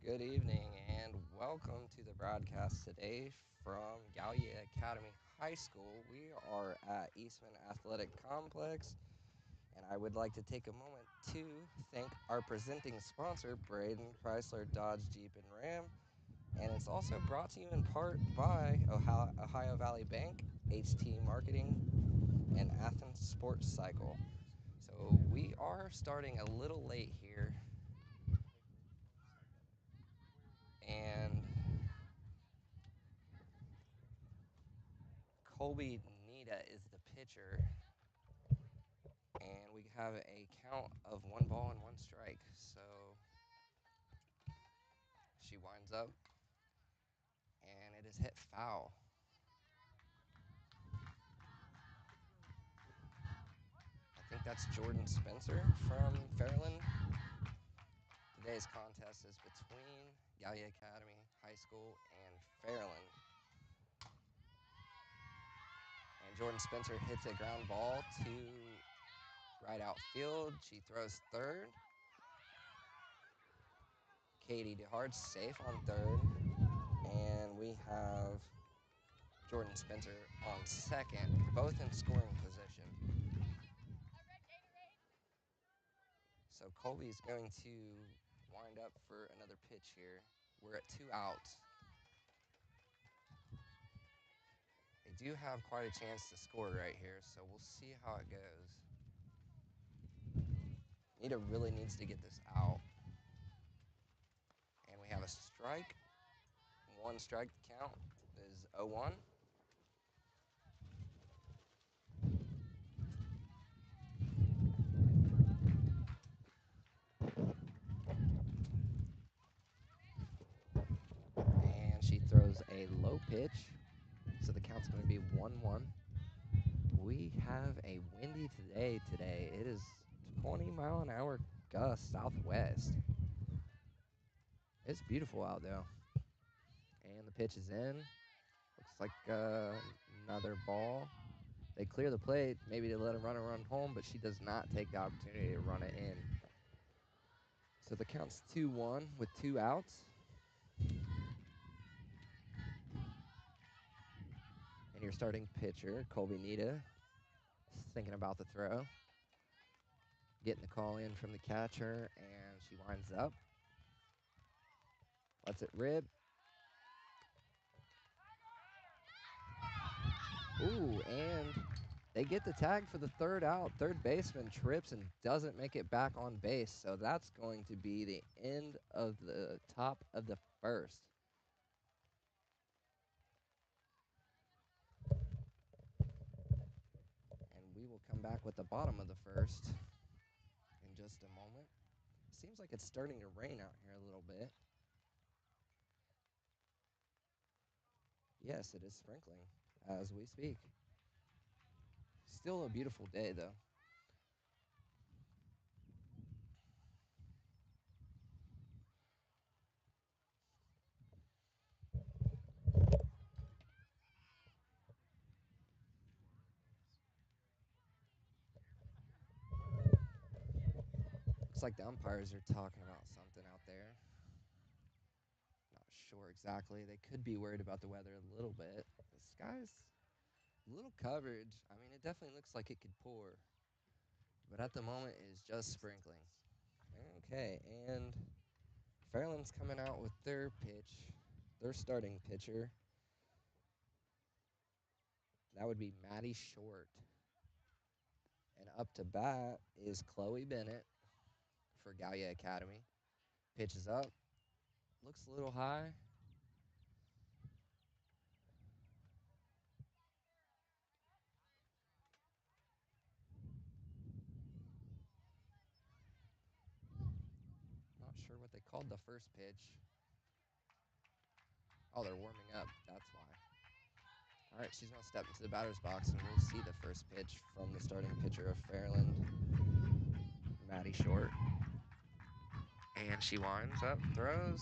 Good evening and welcome to the broadcast today from Gallia Academy High School. We are at Eastman Athletic Complex, and I would like to take a moment to thank our presenting sponsor, Braden Chrysler Dodge Jeep and Ram. And it's also brought to you in part by Ohio Valley Bank, HT Marketing, and Athens Sports Cycle. So we are starting a little late here, and Colby Nita is the pitcher, and we have a count of 1 ball and 1 strike. So she winds up, and it is hit foul. I think that's Jordan Spencer from Fairland. Today's contest is between Gallia Academy High School and Fairland. And Jordan Spencer hits a ground ball to right outfield. She throws third. Katie DeHart safe on third. And we have Jordan Spencer on second, both in scoring position. So Colby's going to wind up for another pitch here. We're at 2 outs. They do have quite a chance to score right here, so we'll see how it goes. Nita really needs to get this out. And we have a strike. 1 strike, the count is 0-1. And she throws a low pitch, so the count's going to be 1-1. We have a windy day today. It is 20-mile-an-hour gust southwest. It's beautiful out though. And the pitch is in. Looks like another ball. They clear the plate, maybe to let a runner run home, but she does not take the opportunity to run it in. So the count's 2-1 with 2 outs. And your starting pitcher, Colby Nita, is thinking about the throw. Getting the call in from the catcher, and she winds up. Lets it rip. Ooh, and they get the tag for the third out. Third baseman trips and doesn't make it back on base. So that's going to be the end of the top of the first. And we will come back with the bottom of the first in just a moment. Seems like it's starting to rain out here a little bit. Yes, it is sprinkling as we speak. Still a beautiful day, though. Looks like the umpires are talking about something out there. Not sure exactly. They could be worried about the weather a little bit. The sky's a little coverage. I mean, it definitely looks like it could pour. But at the moment, it is just sprinkling. Okay, and Fairland's coming out with their pitch, their starting pitcher. That would be Maddie Short. And up to bat is Chloe Bennett for Gallia Academy. Pitches up. Looks a little high. Not sure what they called the first pitch. Oh, they're warming up. That's why. All right, she's going to step into the batter's box, and we'll see the first pitch from the starting pitcher of Fairland, Maddie Short. And she winds up, throws.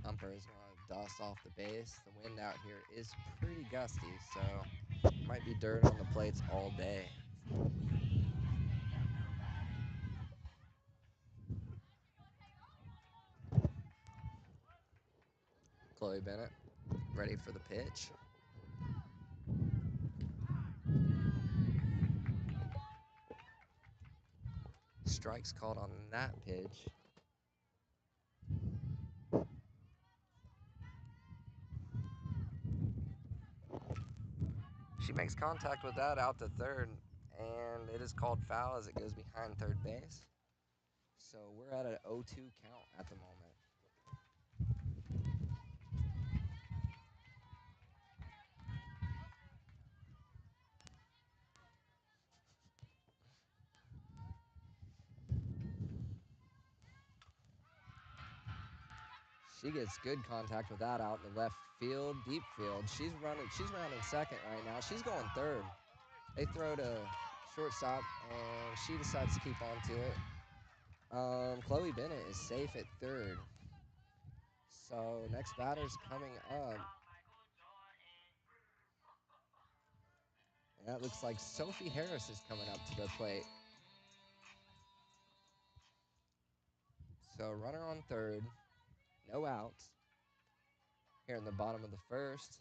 Umpire is going to dust off the base. The wind out here is pretty gusty, so might be dirt on the plates all day. Chloe Bennett ready for the pitch. Strikes called on that pitch. She makes contact with that out to third, and it is called foul as it goes behind third base. So we're at an 0-2 count at the moment. She gets good contact with that out in the left field, deep field. She's rounding second right now. She's going third. They throw to shortstop, and she decides to keep on to it. Chloe Bennett is safe at third. So next batter's coming up. And that looks like Sophie Harris is coming up to the plate. So runner on third, no outs. Here in the bottom of the first.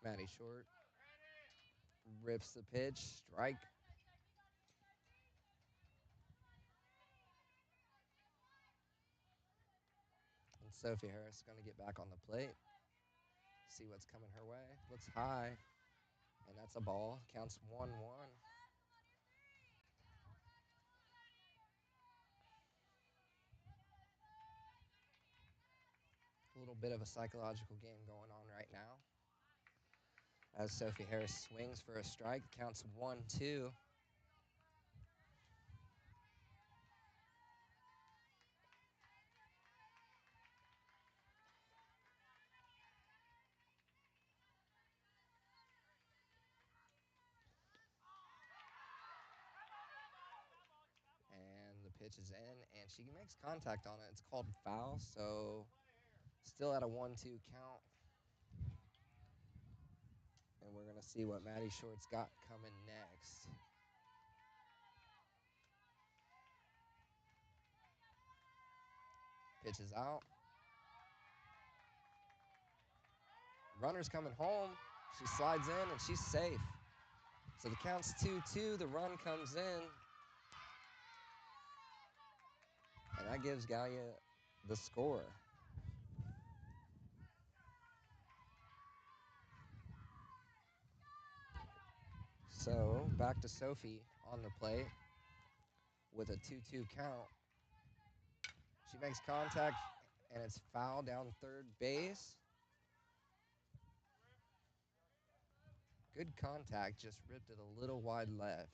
Maddie Short rips the pitch, strike. And Sophie Harris is going to get back on the plate. See what's coming her way. Looks high, and that's a ball. Counts 1-1. A little bit of a psychological game going on right now. As Sophie Harris swings for a strike, counts 1-2. And the pitch is in, and she makes contact on it. It's called foul, so still at a 1-2 count. And we're going to see what Maddie Short's got coming next. Pitch is out. Runner's coming home. She slides in, and she's safe. So the count's 2-2. The run comes in. And that gives Gallia the score. So back to Sophie on the plate with a 2-2 count. She makes contact, and it's foul down third base. Good contact, just ripped it a little wide left.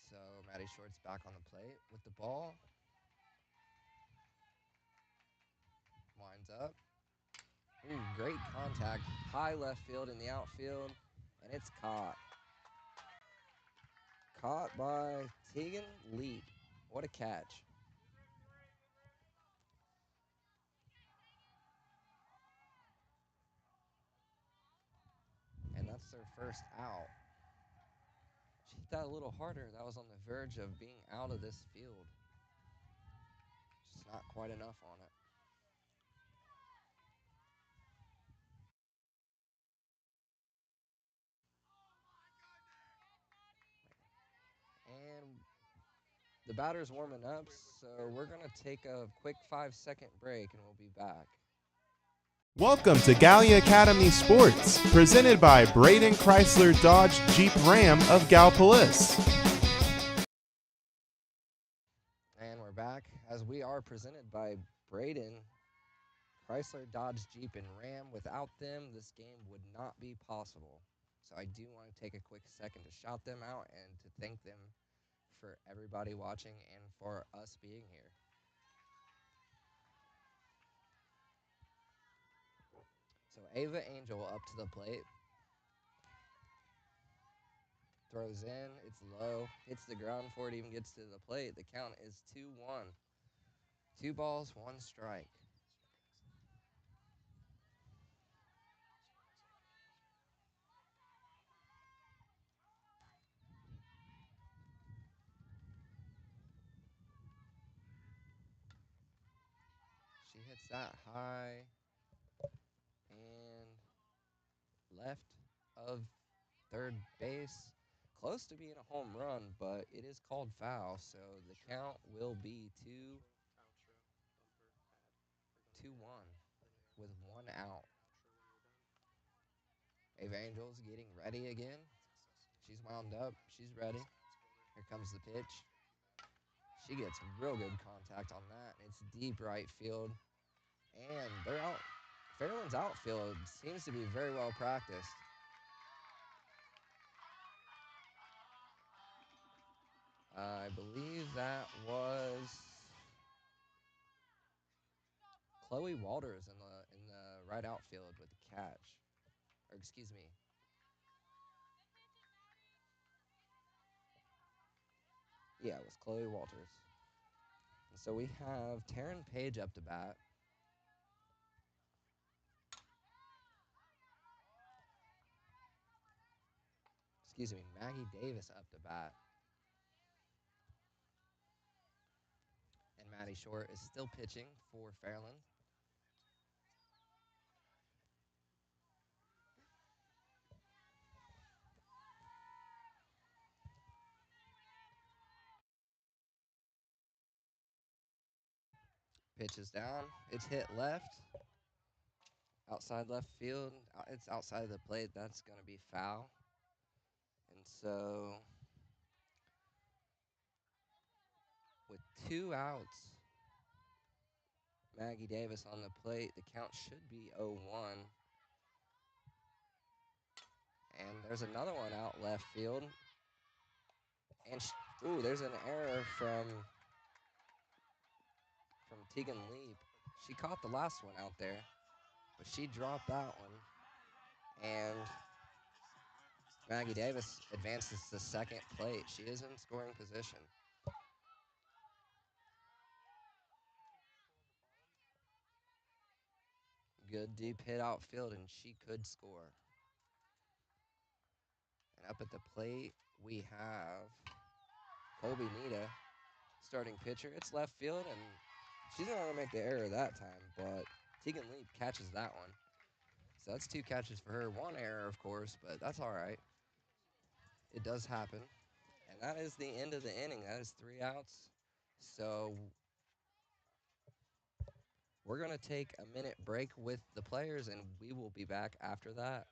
So Maddie Short's back on the plate with the ball. Winds up. Ooh, great contact. High left field in the outfield, and it's caught. Caught by Tegan Leap. What a catch. And that's their first out. She hit that a little harder. That was on the verge of being out of this field. Just not quite enough on it. And the batter's warming up, so we're going to take a quick 5-second break, and we'll be back. Welcome to Gallia Academy Sports, presented by Braden Chrysler Dodge Jeep Ram of Gallipolis. And we're back as we are presented by Braden Chrysler Dodge Jeep and Ram. Without them, this game would not be possible. So I do want to take a quick second to shout them out and to thank them for everybody watching and for us being here. So Ava Angel up to the plate. Throws in. It's low. Hits the ground before it even gets to the plate. The count is 2-1. 2 balls, 1 strike. She hits that high and left of third base. Close to being a home run, but it is called foul, so the count will be 2-1 with 1 out. Ava Angel's getting ready again. She's wound up. She's ready. Here comes the pitch. She gets real good contact on that. It's deep right field. And they're out. Fairland's outfield seems to be very well practiced. I believe that was Chloe Walters in the right outfield with the catch. Or excuse me. Yeah, it was Chloe Walters. And so we have Taryn Page up to bat. Excuse me, Maggie Davis up to bat. And Maddie Short is still pitching for Fairland. Pitch is down. It's hit left. Outside left field. It's outside of the plate. That's going to be foul. And so with 2 outs, Maggie Davis on the plate, the count should be 0-1. And there's another one out left field. And there's an error from Tegan Leap. She caught the last one out there, but she dropped that one. And Maggie Davis advances to second plate. She is in scoring position. Good deep hit outfield, and she could score. And up at the plate, we have Colby Nita, starting pitcher. It's left field, and she's not going to make the error that time, but Tegan Leap catches that one. So that's 2 catches for her. 1 error, of course, but that's all right. It does happen. And that is the end of the inning. That is 3 outs. So we're going to take a minute break with the players, and we will be back after that.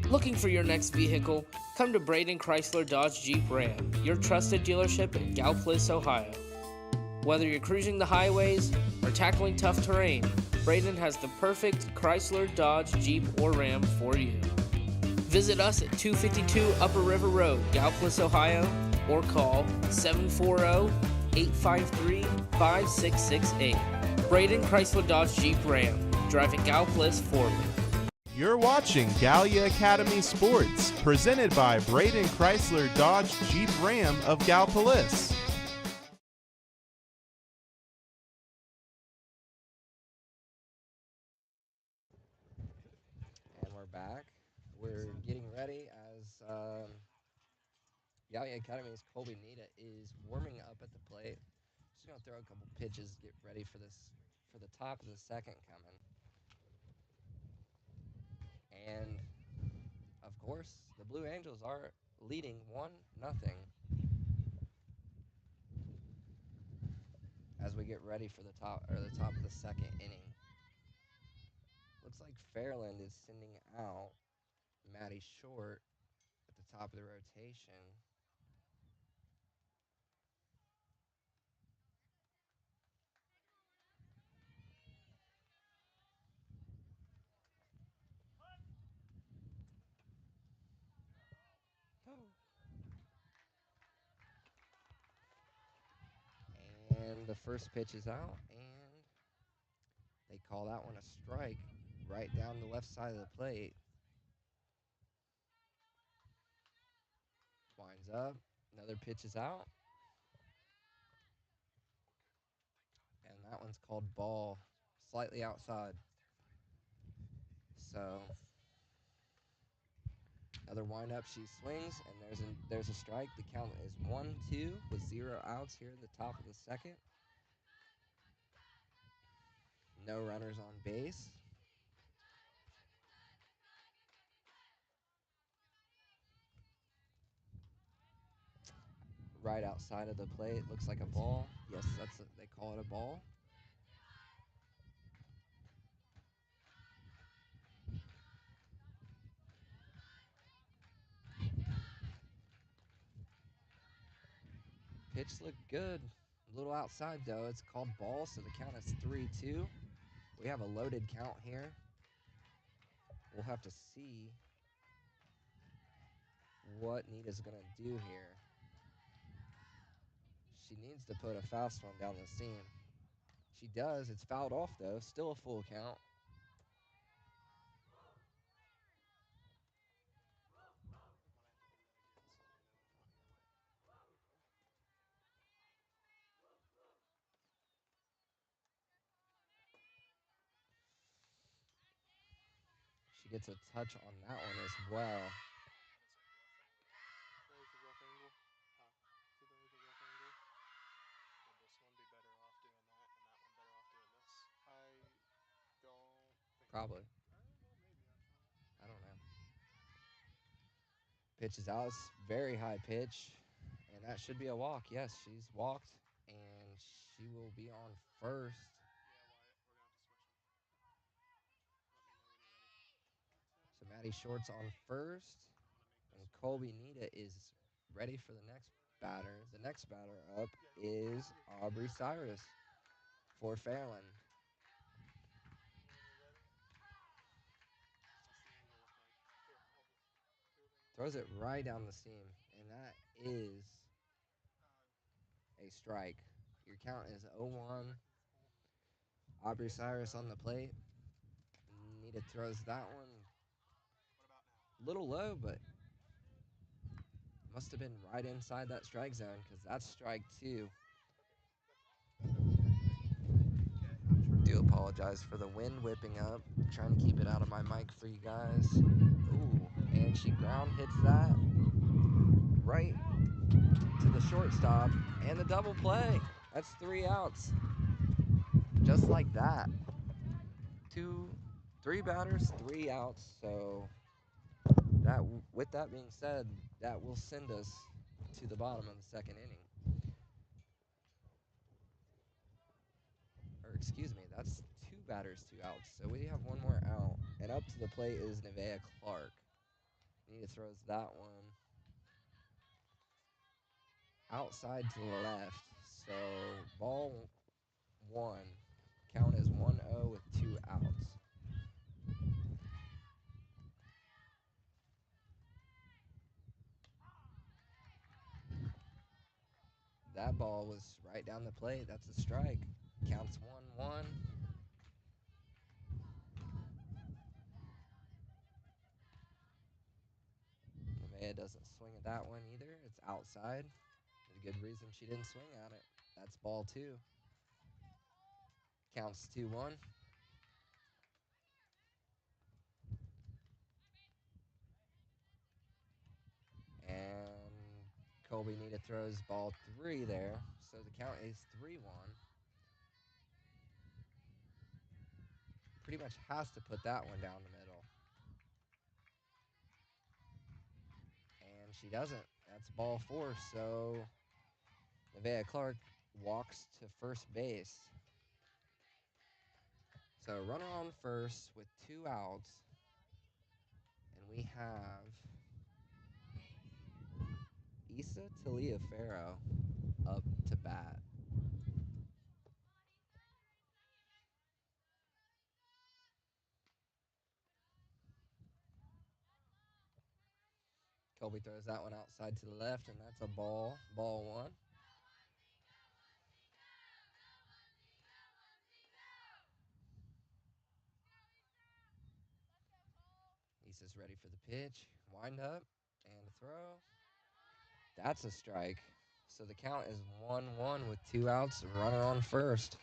Looking for your next vehicle? Come to Braden Chrysler Dodge Jeep Ram, your trusted dealership in Galplis, Ohio. Whether you're cruising the highways or tackling tough terrain, Braden has the perfect Chrysler, Dodge, Jeep, or Ram for you. Visit us at 252 Upper River Road, Galplis, Ohio, or call 740-853-5668. Braden Chrysler Dodge Jeep Ram, driving Galplis forward. You're watching Gallia Academy Sports, presented by Braden Chrysler Dodge Jeep Ram of Galpolis. And we're back. We're getting ready as Gallia Academy's Colby Nita is warming up at the plate. She's going to throw a couple pitches, get ready for the top of the second coming. And of course, the Blue Angels are leading 1-0 as we get ready for the top of the second inning. Looks like Fairland is sending out Maddie Short at the top of the rotation. And the first pitch is out, and they call that one a strike right down the left side of the plate. Winds up. Another pitch is out. And that one's called ball, slightly outside. So another windup. She swings, and there's a strike. The count is 1-2 with 0 outs here in the top of the second. No runners on base. Right outside of the plate, looks like a ball. Yes, they call it a ball. Pitch looked good. A little outside though. It's called ball, so the count is 3-2. We have a loaded count here. We'll have to see what Nita's gonna do here. She needs to put a fast one down the seam. She does. It's fouled off though. Still a full count. She gets a touch on that one as well. There's the rough angle. So there's the rough angle. Would this one be better off doing that and that one better off doing this? I don't think. Probably. Well, maybe actually. I don't know. Pitch is out. It's very high pitch. And that should be a walk. Yes, she's walked. And she will be on first. Yeah, Wyatt, we're gonna have to switch them. Let me know when you're ready. So Maddie Short's on first. I want to make And this one. Colby Nita is ready for the next batter. The next batter up is Aubrey Cyrus for Fairland. When you're ready. What's the angle look like? Here, I'll just do it. Throws it right down the seam. And that is a strike. Your count is 0-1. Aubrey Cyrus on the plate. Nita throws that one What about now? a little low, but must have been right inside that strike zone because that's strike 2. Do apologize for the wind whipping up. Trying to keep it out of my mic for you guys. Ooh, and she ground hits that right to the shortstop and the double play. That's 3 outs. Just like that. 3 batters, 3 outs. So that, with that being said, that will send us to the bottom of the second inning. Or excuse me, that's 2 batters, 2 outs. So we have 1 more out. And up to the plate is Nevaeh Clark. Nita throws that one outside to the left. So ball 1. Count is 1-0 with 2 outs. That ball was right down the plate. That's a strike. Counts 1-1. Nevaeh doesn't swing at that one either. It's outside. There's a good reason she didn't swing at it. That's ball 2. Counts 2-1. And Colby Nita throws ball 3 there. So the count is 3-1. Pretty much has to put that one down the middle. And she doesn't. That's ball 4. So Nevaeh Clark walks to first base. So runner on first with 2 outs. And we have Issa Taliaferro up to bat. Colby throws that one outside to the left, and that's a ball. Ball 1. Lisa's ready for the pitch. Wind up and a throw. That's a strike. So the count is 1-1 with 2 outs, runner on first.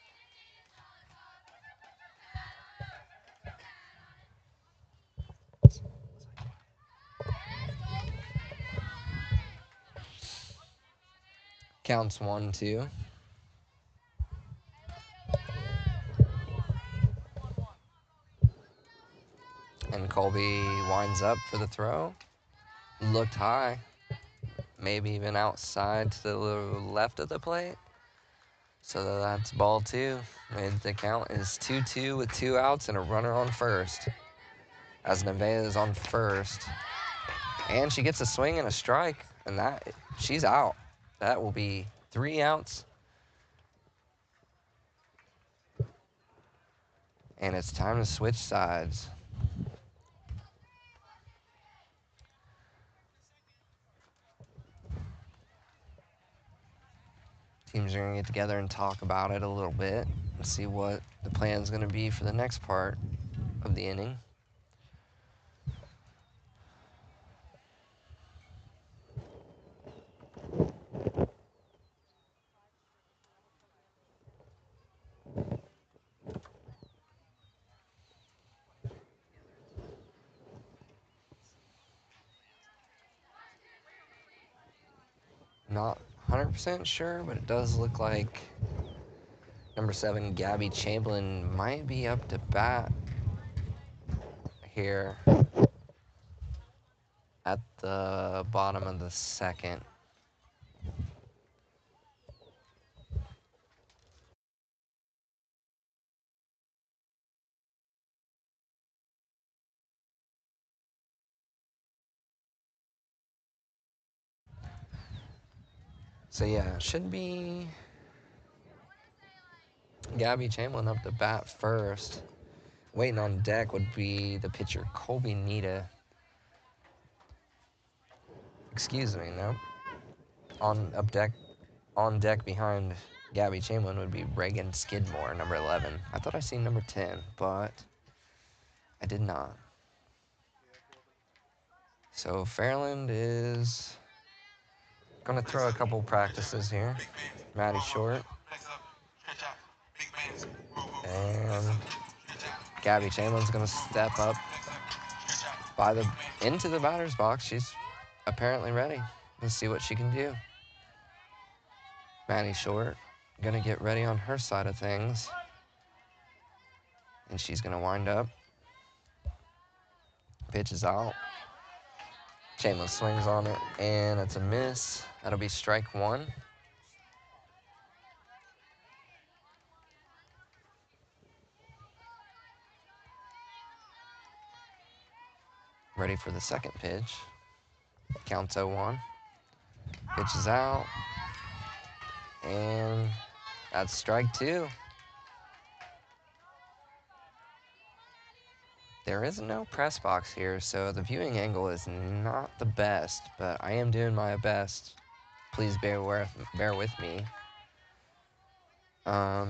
Counts 1-2. And Colby winds up for the throw. Looked high. Maybe even outside to the left of the plate. So that's ball 2. And the count is 2-2 with 2 outs and a runner on first. As Nevaeh is on first. And she gets a swing and a strike. And that she's out. That will be 3 outs. And it's time to switch sides. Teams are going to get together and talk about it a little bit and see what the plan is going to be for the next part of the inning. Not 100% sure, but it does look like number 7, Gabby Chamberlain, might be up to bat here at the bottom of the second. So yeah, it should be Gabby Chamberlain up to bat first. Waiting on deck would be the pitcher Colby Nita. Excuse me, no. On deck behind Gabby Chamberlain would be Reagan Skidmore, number 11. I thought I seen number 10, but I did not. So Fairland is going to throw a couple practices here. Maddie Short. And Gabby Chamberlain's going to step up into the batter's box. She's apparently ready. Let's see what she can do. Maddie Short going to get ready on her side of things. And she's going to wind up. Pitch is out. Chamberlain swings on it, and it's a miss. That'll be strike 1. Ready for the second pitch. Counts 0-1. Pitch is out. And that's strike 2. There is no press box here, so the viewing angle is not the best, but I am doing my best. Please bear with me.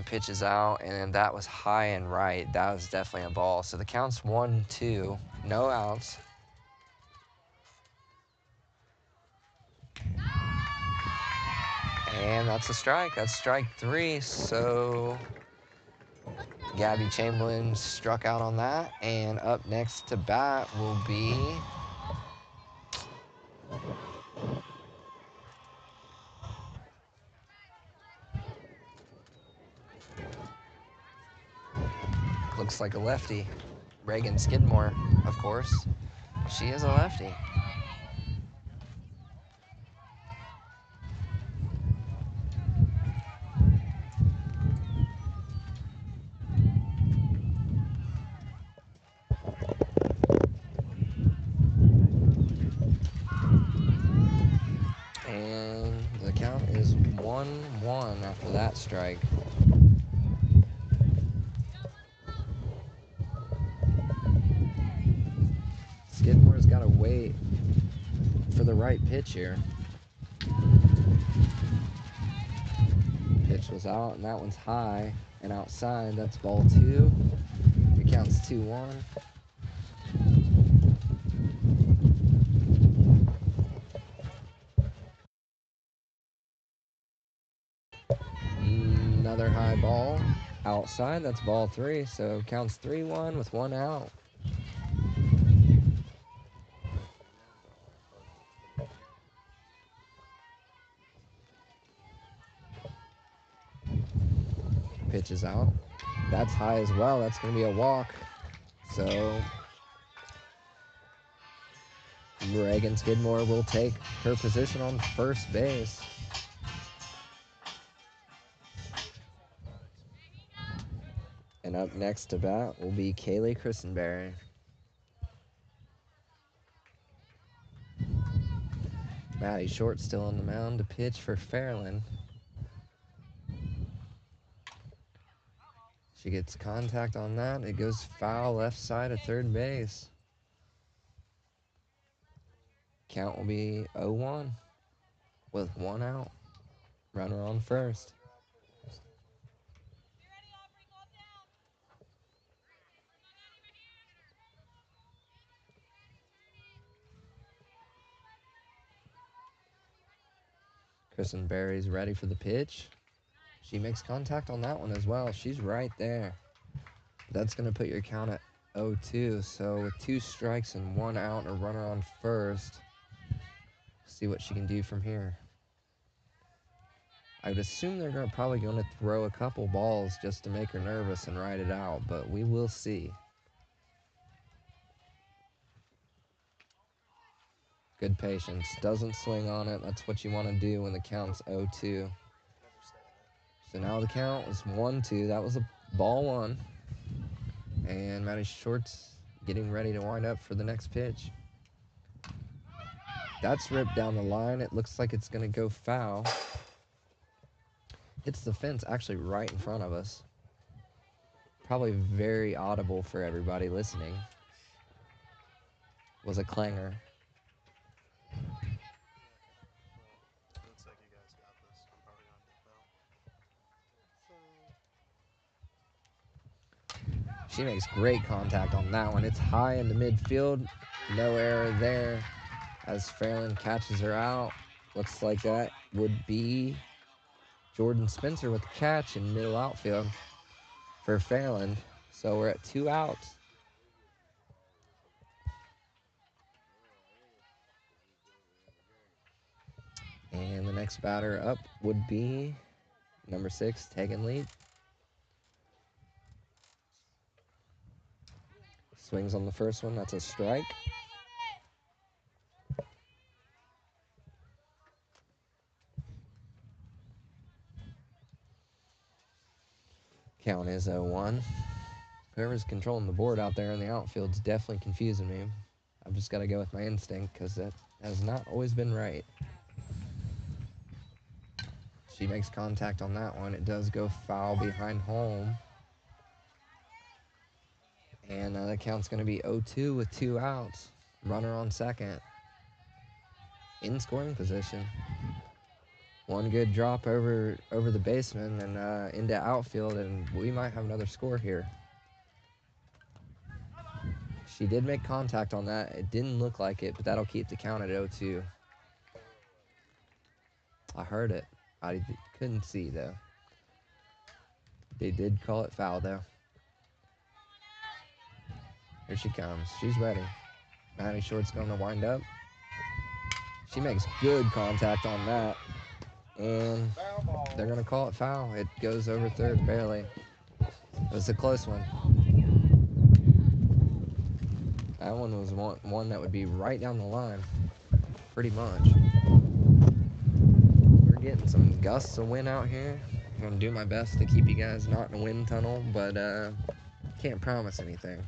Pitch is out, and that was high and right. That was definitely a ball. So the count's 1-2, no outs. And that's a strike. That's strike 3. So Gabby Chamberlain struck out on that. And up next to bat will be looks like a lefty. Reagan Skidmore, of course. She is a lefty. And the count is 1-1 after that strike. Skidmore's got to wait for the right pitch here. Pitch was out, and that one's high and outside. That's ball 2. It counts 2-1. ball outside. That's ball 3. So counts 3-1 with 1 out. Pitch is out. That's high as well. That's going to be a walk. So Reagan Skidmore will take her position on first base. And up next to bat will be Kaylee Christenberry. Maddie Short still on the mound to pitch for Fairland. She gets contact on that. It goes foul left side of third base. Count will be 0-1 with 1 out. Runner on first. Kristen Berry's ready for the pitch. She makes contact on that one as well. She's right there. That's going to put your count at 0-2. So with 2 strikes and 1 out and a runner on first, see what she can do from here. I would assume they're probably going to throw a couple balls just to make her nervous and ride it out, but we will see. Good patience. Doesn't swing on it. That's what you want to do when the count's 0-2. So now the count is 1-2. That was a ball 1. And Maddie Short's getting ready to wind up for the next pitch. That's ripped down the line. It looks like it's going to go foul. Hits the fence actually right in front of us. Probably very audible for everybody listening. Was a clanger. It looks like you guys got this. I'm probably gonna dip out. She makes great contact on that one. It's high into midfield. No error there as Fairland catches her out. Looks like that would be Jordan Spencer with the catch in middle outfield for Fairland. So we're at 2 outs. And the next batter up would be number 6, Tegan Lead. Swings on the first one. That's a strike. Count is 0-1. Whoever's controlling the board out there in the outfield is definitely confusing me. I've just got to go with my instinct because that has not always been right. She makes contact on that one. It does go foul behind home. And the count's going to be 0-2 with 2 outs. Runner on second. In scoring position. One good drop over the baseman and into outfield, and we might have another score here. She did make contact on that. It didn't look like it, but that'll keep the count at 0-2. I heard it. I couldn't see, though. They did call it foul, though. Here she comes. She's ready. Maddie Short's going to wind up. She makes good contact on that. And they're going to call it foul. It goes over third, barely. It was a close one. That one was one that would be right down the line, pretty much. We're getting some gusts of wind out here. I'm going to do my best to keep you guys not in a wind tunnel, but can't promise anything.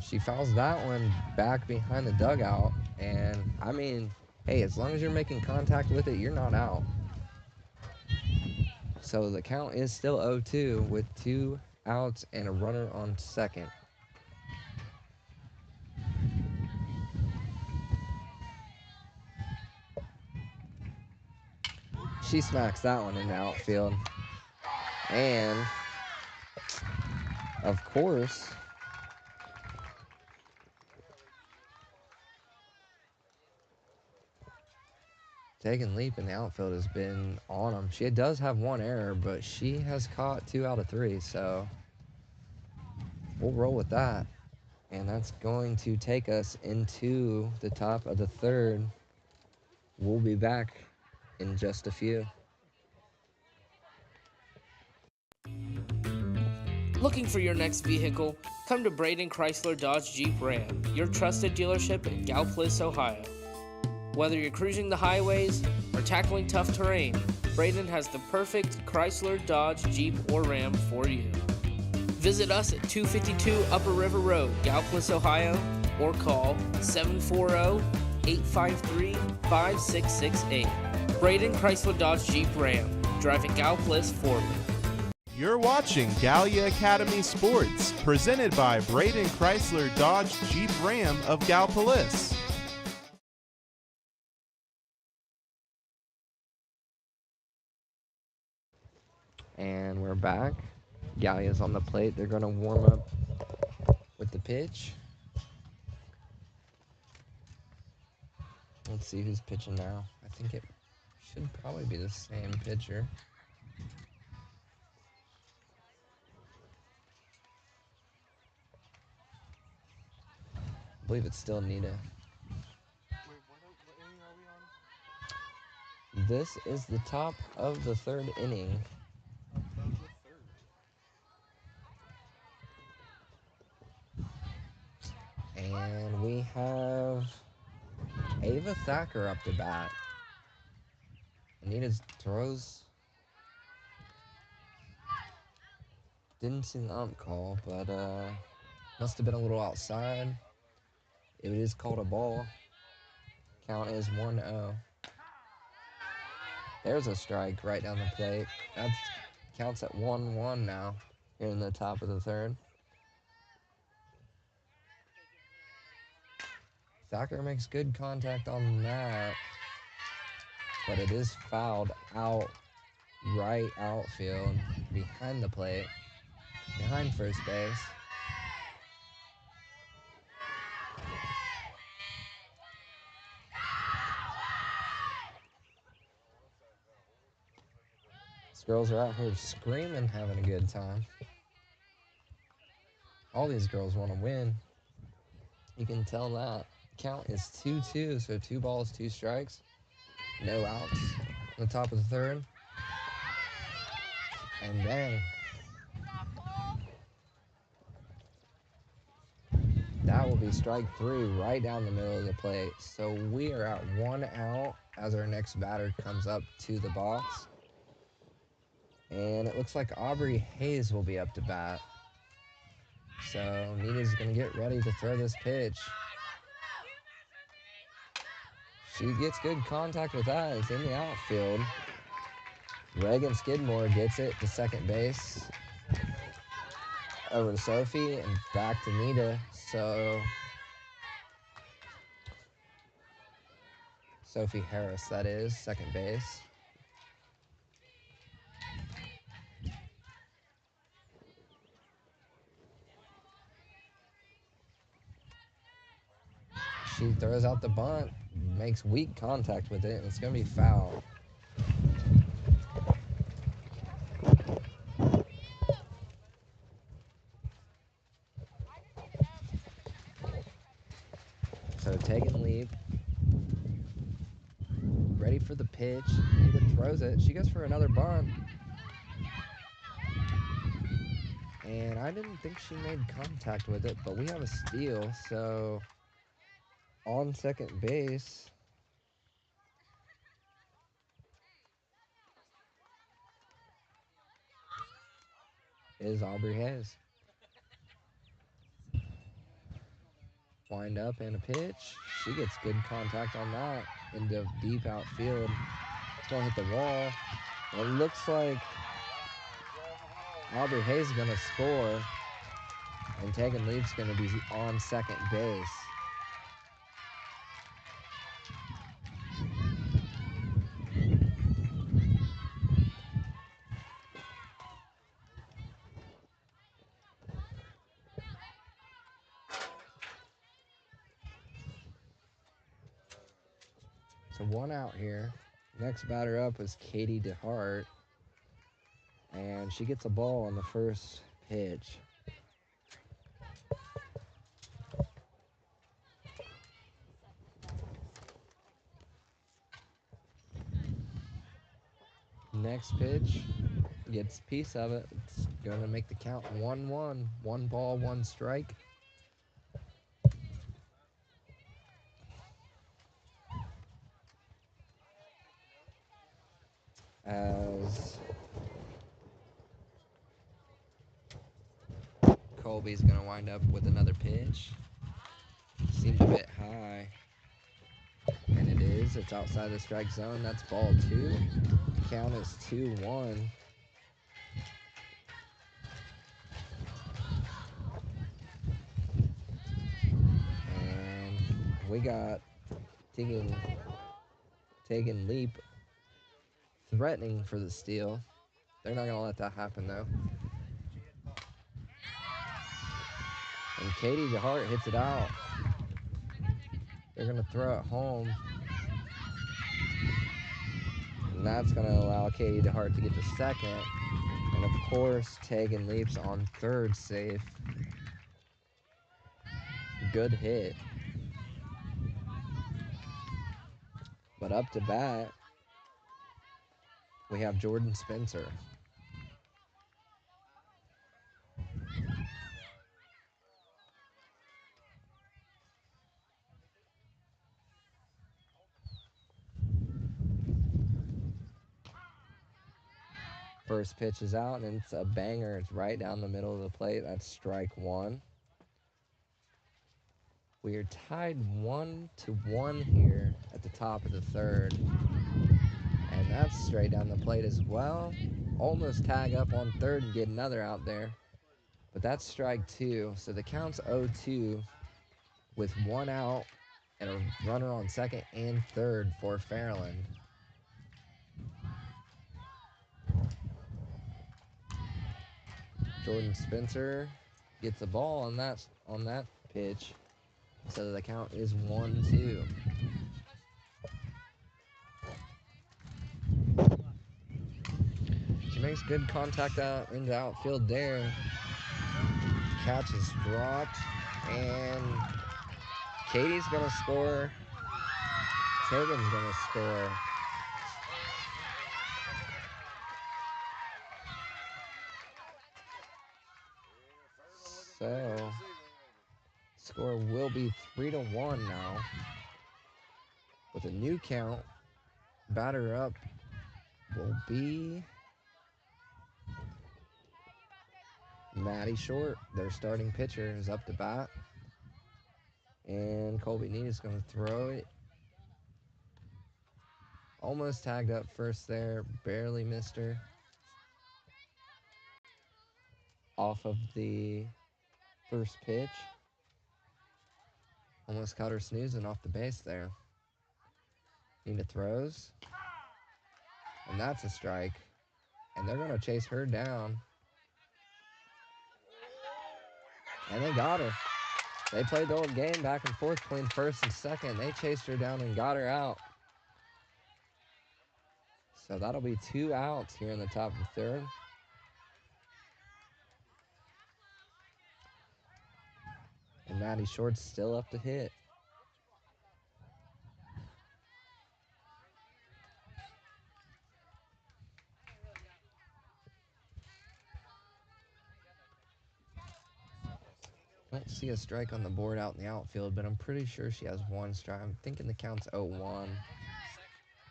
She fouls that one back behind the dugout, and I mean, hey, as long as you're making contact with it, you're not out. So the count is still 0-2 with 2 outs and a runner on second. She smacks that one in the outfield. And, of course, Taking Leap in the outfield has been on him. She does have one error, but she has caught 2 out of 3, so we'll roll with that. And that's going to take us into the top of the third. We'll be back in just a few. Looking for your next vehicle? Come to Braden Chrysler Dodge Jeep Ram, your trusted dealership in Gallia, Ohio. Whether you're cruising the highways or tackling tough terrain, Braden has the perfect Chrysler, Dodge, Jeep, or Ram for you. Visit us at 252 Upper River Road, Gallia, Ohio, or call 740-853-5668. Braden Chrysler Dodge Jeep Ram, driving Gallia forward. You're watching Gallia Academy Sports, presented by Braden Chrysler Dodge Jeep Ram of Gallipolis. And we're back. Gallia's on the plate. They're going to warm up with the pitch. Let's see who's pitching now. I think it should probably be the same pitcher. I believe it's still Nita. Wait, what inning are we on? This is the top of the third inning. Of the third. And we have Ava Thacker up to bat. Anita throws. Didn't see the ump call, but must have been a little outside. It is called a ball. Count is 1-0. There's a strike right down the plate. That counts at 1-1 now here in the top of the third. Thacker makes good contact on that, but it is fouled out, right outfield, behind the plate, behind first base. These girls are out here screaming, having a good time. All these girls want to win. You can tell that. Count is 2-2, so 2 balls, 2 strikes. No outs on the top of the third. And bang. That will be strike 3 right down the middle of the plate. So we are at 1 out as our next batter comes up to the box. And it looks like Aubrey Hayes will be up to bat. So Nita's going to get ready to throw this pitch. She gets good contact with that. It's in the outfield. Reagan Skidmore gets it to second base. Over to Sophie and back to Nita. So Sophie Harris, that is, second base. She throws out the bunt, makes weak contact with it, and it's going to be foul. So taking lead. Ready for the pitch. Nita throws it. She goes for another bunt. And I didn't think she made contact with it, but we have a steal, so on second base is Aubrey Hayes. Wind up and a pitch. She gets good contact on that into deep outfield. It's going to hit the wall. It looks like Aubrey Hayes is going to score, and Tegan Leaf's going to be on second base. So 1 out here. Next batter up was Katie DeHart, and she gets a ball on the first pitch. Next pitch gets a piece of it. It's going to make the count 1-1. 1 ball, 1 strike. As Colby's going to wind up with another pitch. Seemed a bit high. And it is. It's outside the strike zone. That's ball 2. The count is 2-1. And we got Tegan Leap threatening for the steal. They're not going to let that happen, though. And Katie DeHart hits it out. They're going to throw it home. And that's going to allow Katie DeHart to get to second. And, of course, Tegan Leap's on third safe. Good hit. But up to bat, we have Jordan Spencer. First pitch is out, and it's a banger. It's right down the middle of the plate. That's strike 1. We are tied 1-1 here at the top of the third. And that's straight down the plate as well. Almost tag up on third and get another out there. But that's strike 2. So the count's 0-2 with 1 out and a runner on second and third for Fairland. Jordan Spencer gets the ball on that pitch. So the count is 1-2. She makes good contact out in the outfield there. Catch is dropped, and Katie's gonna score. Tegan's gonna score. So score will be 3-1 now. With a new count, batter up will be Maddie Short. Their starting pitcher is up to bat. And Colby Need is going to throw it. Almost tagged up first there. Barely missed her. Off of the first pitch. Almost caught her snoozing off the base there. Nina throws. And that's a strike. And they're going to chase her down. And they got her. They played the old game back and forth between first and second. They chased her down and got her out. So that'll be 2 outs here in the top of the third. And Maddie Short's still up to hit. Don't see a strike on the board out in the outfield, but I'm pretty sure she has 1 strike. I'm thinking the count's 0-1.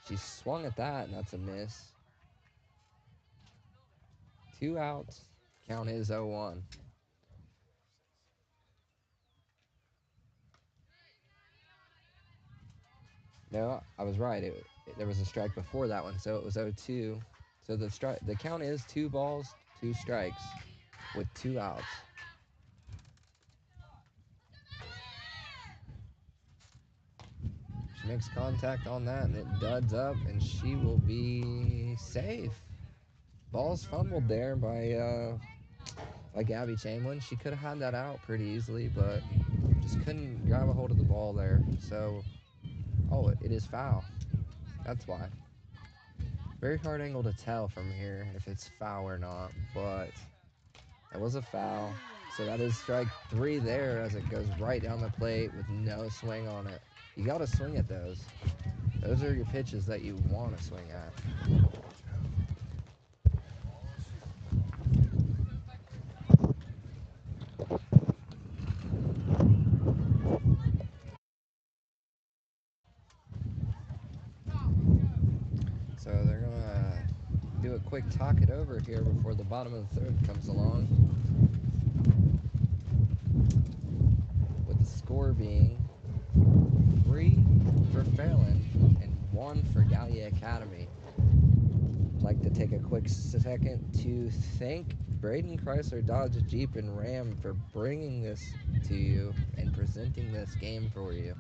She swung at that, and that's a miss. 2 outs. Count is 0-1. No, I was right. There was a strike before that one, so it was 0-2. So the count is 2 balls, 2 strikes with 2 outs. She makes contact on that, and it duds up, and she will be safe. Ball's fumbled there by Gabby Chamberlain. She could have had that out pretty easily, but just couldn't grab a hold of the ball there. So, it is foul. That's why. Very hard angle to tell from here if it's foul or not, but it was a foul. So that is strike 3 there as it goes right down the plate with no swing on it. You got to swing at those. Those are your pitches that you want to swing at. So they're going to do a quick talk it over here before the bottom of the third comes along. With the score being 3 for Fairland and 1 for Gallia Academy. I'd like to take a quick second to thank Braden Chrysler Dodge Jeep and Ram for bringing this to you and presenting this game for you.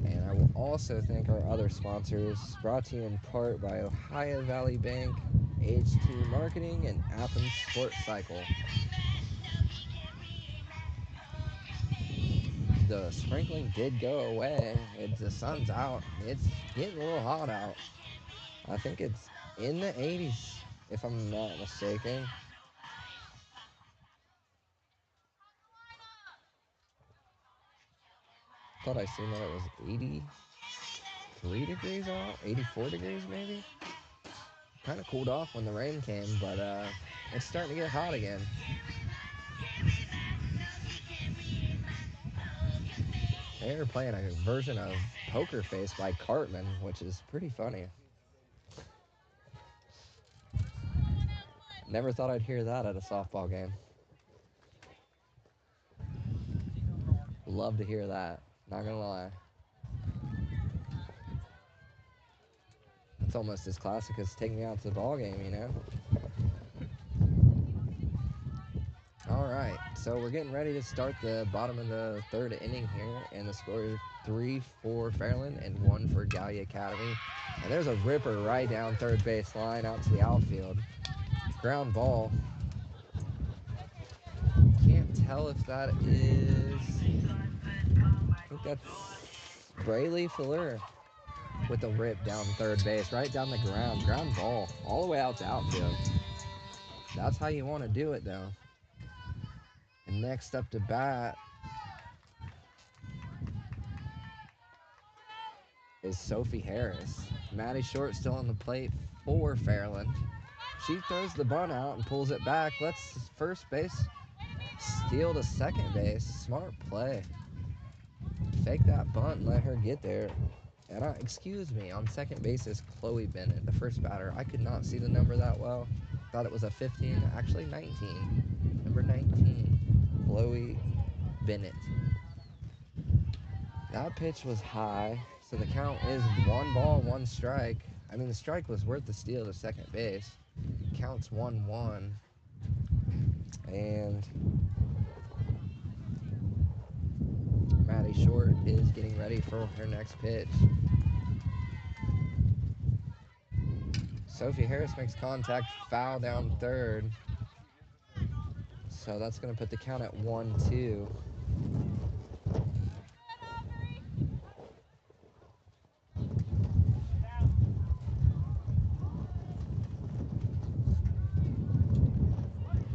And I will also thank our other sponsors, brought to you in part by Ohio Valley Bank, H2 Marketing, and Athens Sports Cycle. The sprinkling did go away. The sun's out. It's getting a little hot out. I think it's in the 80s, if I'm not mistaken. Thought I seen that it was 83 degrees out, 84 degrees maybe. Kind of cooled off when the rain came, but it's starting to get hot again. They were playing a version of Poker Face by Cartman, which is pretty funny. Never thought I'd hear that at a softball game. Love to hear that, not gonna lie. It's almost as classic as Take Me Out to the Ball Game, you know? All right, so we're getting ready to start the bottom of the third inning here, and the score is 3 for Fairland and 1 for Gallia Academy. And there's a ripper right down third base line out to the outfield. Ground ball. Can't tell if that is... I think that's Brayley Fuller with the rip down third base, right down the ground. Ground ball, all the way out to outfield. That's how you want to do it, though. And next up to bat is Sophie Harris. Maddie Short still on the plate for Fairland. She throws the bunt out and pulls it back. Lets first base steal to second base. Smart play. Fake that bunt and let her get there. And excuse me, on second base is Chloe Bennett, the first batter. I could not see the number that well. Thought it was a 15, actually 19. Number 19, Chloe Bennett. That pitch was high, so the count is 1 ball, 1 strike. I mean, the strike was worth the steal to second base. Counts 1-1. And Maddie Short is getting ready for her next pitch. Sophie Harris makes contact, foul down third. So that's going to put the count at 1-2.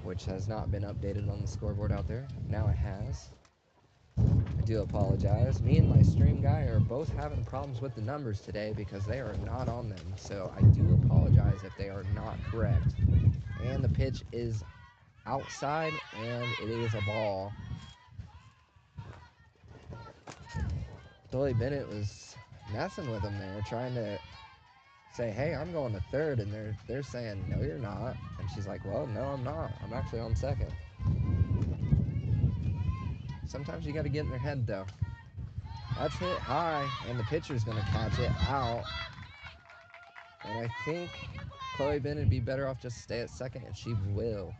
Which has not been updated on the scoreboard out there. Now it has. I do apologize. Me and my stream guy are both having problems with the numbers today because they are not on them. So I do apologize if they are not correct. And the pitch is outside, and it is a ball. Chloe Bennett was messing with him there, trying to say, hey, I'm going to third, and they're saying, no, you're not. And she's like, well, no, I'm not. I'm actually on second. Sometimes you got to get in their head, though. That's hit high, and the pitcher's going to catch it out. And I think Chloe Bennett would be better off just stay at second, and she will.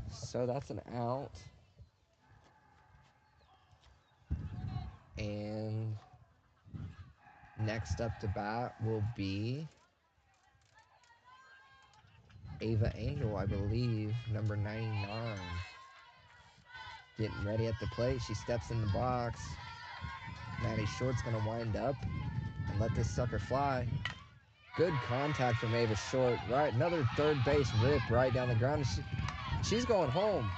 So that's an out. And next up to bat will be Ava Angel, I believe, number 99. Getting ready at the plate. She steps in the box. Maddie Short's going to wind up and let this sucker fly. Good contact from Ava Short. Right, another third base rip right down the ground. She's going home.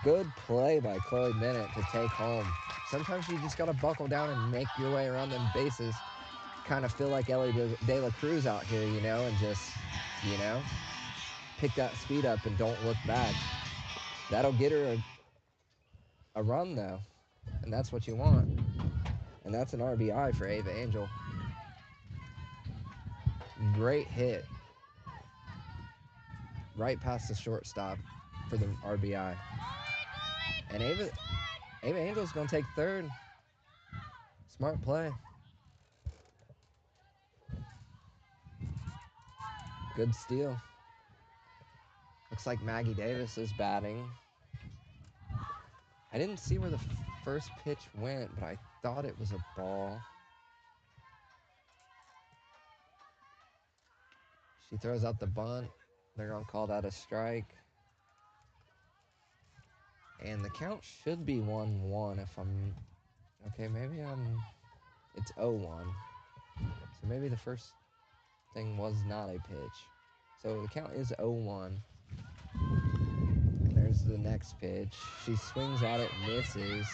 Good play by Chloe Bennett to take home. Sometimes you just got to buckle down and make your way around them bases. Kind of feel like Ellie De La Cruz out here, you know, and just, you know, pick that speed up and don't look back. That'll get her a run, though, and that's what you want. And that's an RBI for Ava Angel. Great hit. Right past the shortstop for the RBI. And Ava Angel's going to take third. Smart play. Good steal. Looks like Maggie Davis is batting. I didn't see where the first pitch went, but I thought it was a ball. She throws out the bunt. They're going to call that a strike. And the count should be 1-1 if I'm... Okay, maybe it's 0-1. So maybe the first thing was not a pitch. So the count is 0-1. There's the next pitch. She swings at it, misses.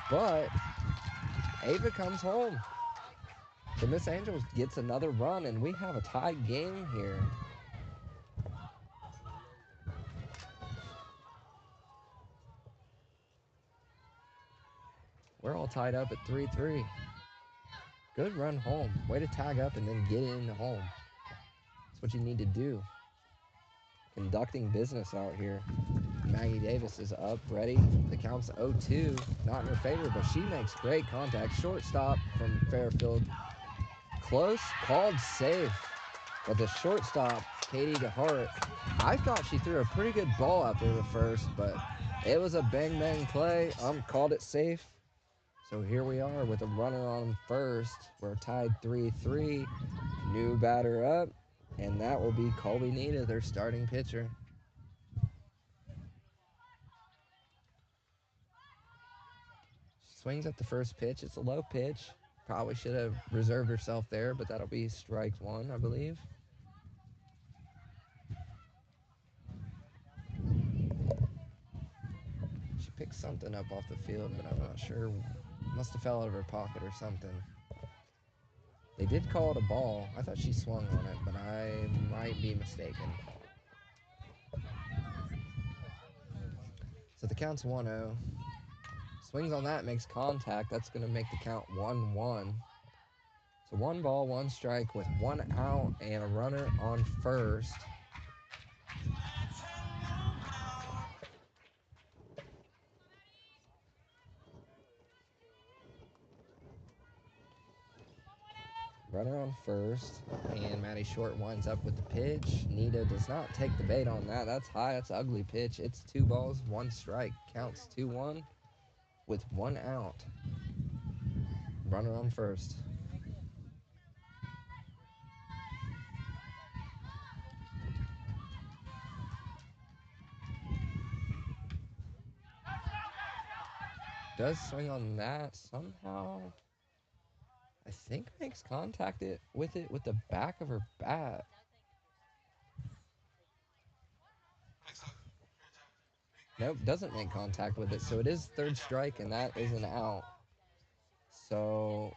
But Ava comes home. So Miss Angels gets another run, and we have a tied game here. We're all tied up at 3-3. Good run home. Way to tag up and then get in home. That's what you need to do. Conducting business out here. Maggie Davis is up, ready. The count's 0-2. Not in her favor, but she makes great contact. Shortstop from Fairfield. Close, called safe. But the shortstop, Katie DeHart, I thought she threw a pretty good ball out there at first, but it was a bang-bang play. Called it safe. So here we are with a runner on first. We're tied 3-3. New batter up, and that will be Colby Nita, their starting pitcher. Swings at the first pitch. It's a low pitch. Probably should have reserved herself there, but that'll be strike one, I believe. She picked something up off the field, but I'm not sure. Must have fell out of her pocket or something. They did call it a ball. I thought she swung on it, but I might be mistaken. So the count's 1-0. Swings on that, makes contact. That's going to make the count 1-1. So 1 ball, 1 strike with 1 out and a runner on first. Runner on first, and Maddie Short winds up with the pitch. Nita does not take the bait on that. That's high. That's an ugly pitch. It's 2 balls, 1 strike. Counts 2-1 with 1 out. Runner on first. Does swing on that somehow. I think makes contact with the back of her bat. Nope, doesn't make contact with it. So it is 3rd strike, and that is an out. So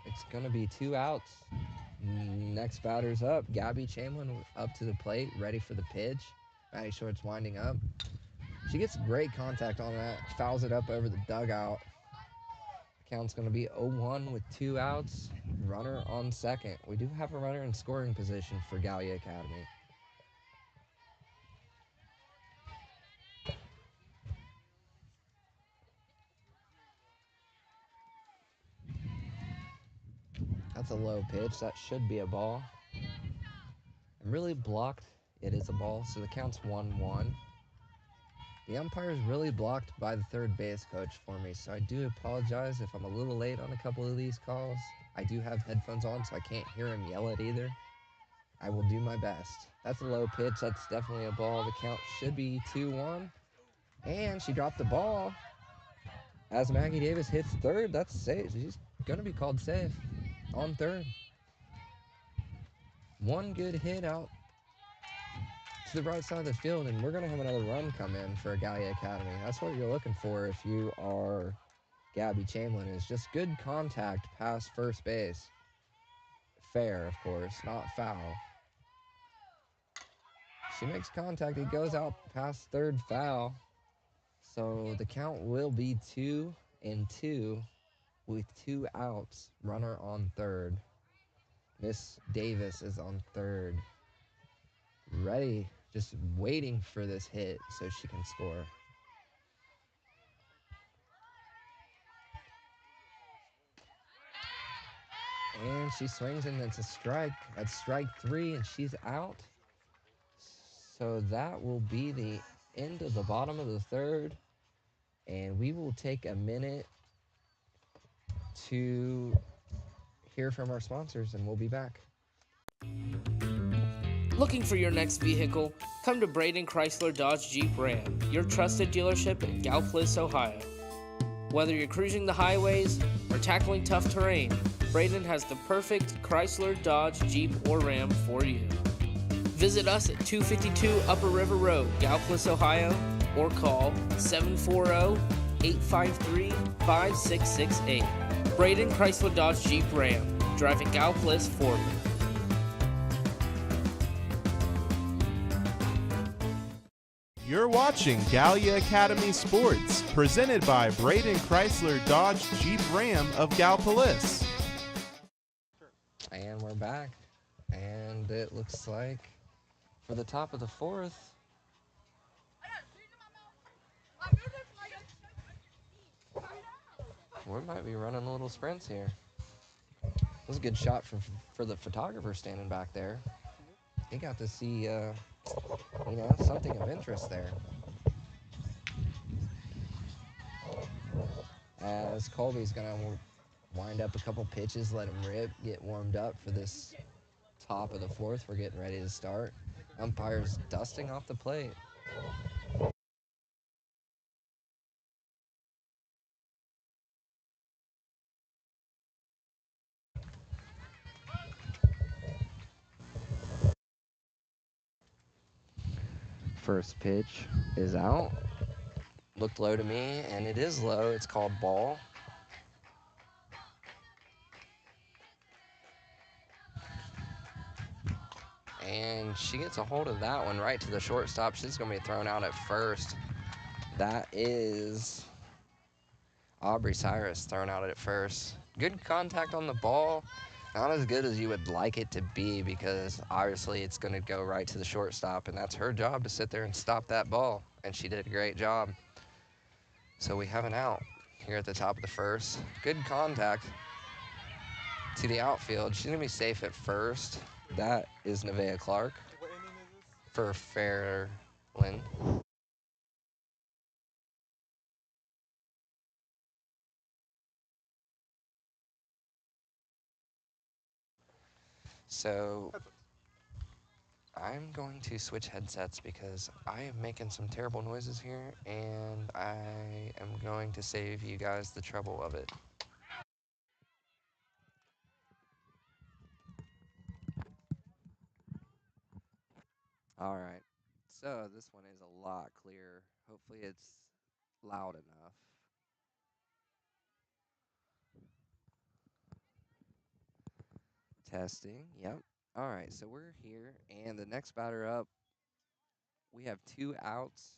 it's going to be 2 outs. Next batter's up. Gabby Chamberlain up to the plate, ready for the pitch. Maddie Short's winding up. She gets great contact on that. Fouls it up over the dugout. Count's going to be 0-1 with 2 outs. Runner on second. We do have a runner in scoring position for Gallia Academy. That's a low pitch. That should be a ball. I'm really blocked. It is a ball, so the count's 1-1. The umpire is really blocked by the third base coach for me, so I do apologize if I'm a little late on a couple of these calls. I do have headphones on, so I can't hear him yell at either. I will do my best. That's a low pitch. That's definitely a ball. The count should be 2-1. And she dropped the ball. As Maggie Davis hits third, that's safe. She's going to be called safe on third. One good hit out to the right side of the field, and we're going to have another run come in for Gallia Academy. That's what you're looking for if you are Gabby Chamberlain, is just good contact past first base. Fair, of course, not foul. She makes contact. It goes out past third, foul. So the count will be 2-2 with 2 outs. Runner on third. Miss Davis is on third. Ready, just waiting for this hit so she can score. And she swings and it's a strike. That's strike 3 and she's out. So that will be the end of the bottom of the third. And we will take a minute to hear from our sponsors and we'll be back. Looking for your next vehicle? Come to Braden Chrysler Dodge Jeep Ram, your trusted dealership in Galplis, Ohio. Whether you're cruising the highways or tackling tough terrain, Braden has the perfect Chrysler, Dodge, Jeep, or Ram for you. Visit us at 252 Upper River Road, Galplis, Ohio, or call 740-853-5668. Braden Chrysler Dodge Jeep Ram, driving Galplis forward. You're watching Gallia Academy Sports, presented by Braden Chrysler Dodge Jeep Ram of Galpolis. And we're back. And it looks like for the top of the fourth, we might be running a little sprints here. That was a good shot for the photographer standing back there. He got to see, something of interest there. As Colby's going to wind up a couple pitches, let him rip, get warmed up for this top of the fourth. We're getting ready to start. Umpires dusting off the plate. First pitch is out. Looked low to me, and it is low. It's called ball. And she gets a hold of that one right to the shortstop. She's going to be thrown out at first. That is Aubrey Cyrus thrown out at first. Good contact on the ball. Not as good as you would like it to be because obviously it's going to go right to the shortstop, and that's her job to sit there and stop that ball. And she did a great job. So we have an out here at the top of the first. Good contact to the outfield. She's going to be safe at first. That is Nevaeh Clark What inning is this? for Fairland. So I'm going to switch headsets because I am making some terrible noises here, and I am going to save you guys the trouble of it. All right. So this one is a lot clearer. Hopefully it's loud enough. Testing. Yep. All right. So we're here, and the next batter up, we have 2 outs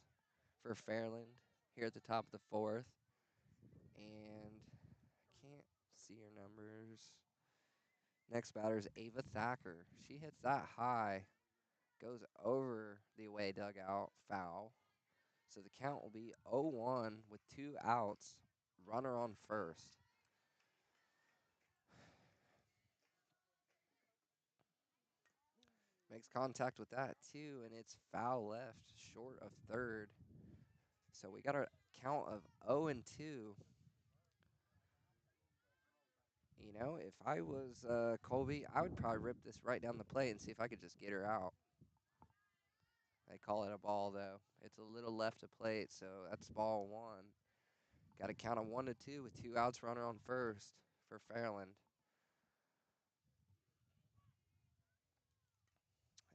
for Fairland here at the top of the fourth. And I can't see your numbers. Next batter is Ava Thacker. She hits that high, goes over the away dugout, foul. So the count will be 0-1 with 2 outs, runner on first. Makes contact with that too, and it's foul left, short of third. So we got a count of 0-2. You know, if I was Colby, I would probably rip this right down the plate and see if I could just get her out. They call it a ball, though. It's a little left of plate, so that's ball 1. Got a count of 1-2 with 2 outs, runner on first. for Fairland.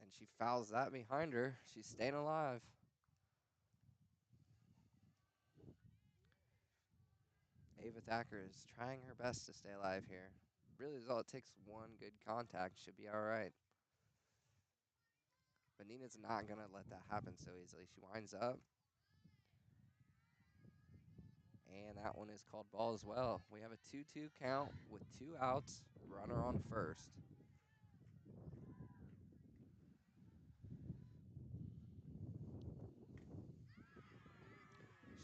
And she fouls that behind her. She's staying alive. Ava Thacker is trying her best to stay alive here. Really is all it takes, one good contact. Should be all right. But Nina's not going to let that happen so easily. She winds up. And that one is called ball as well. We have a 2-2 count with 2 outs. Runner on first.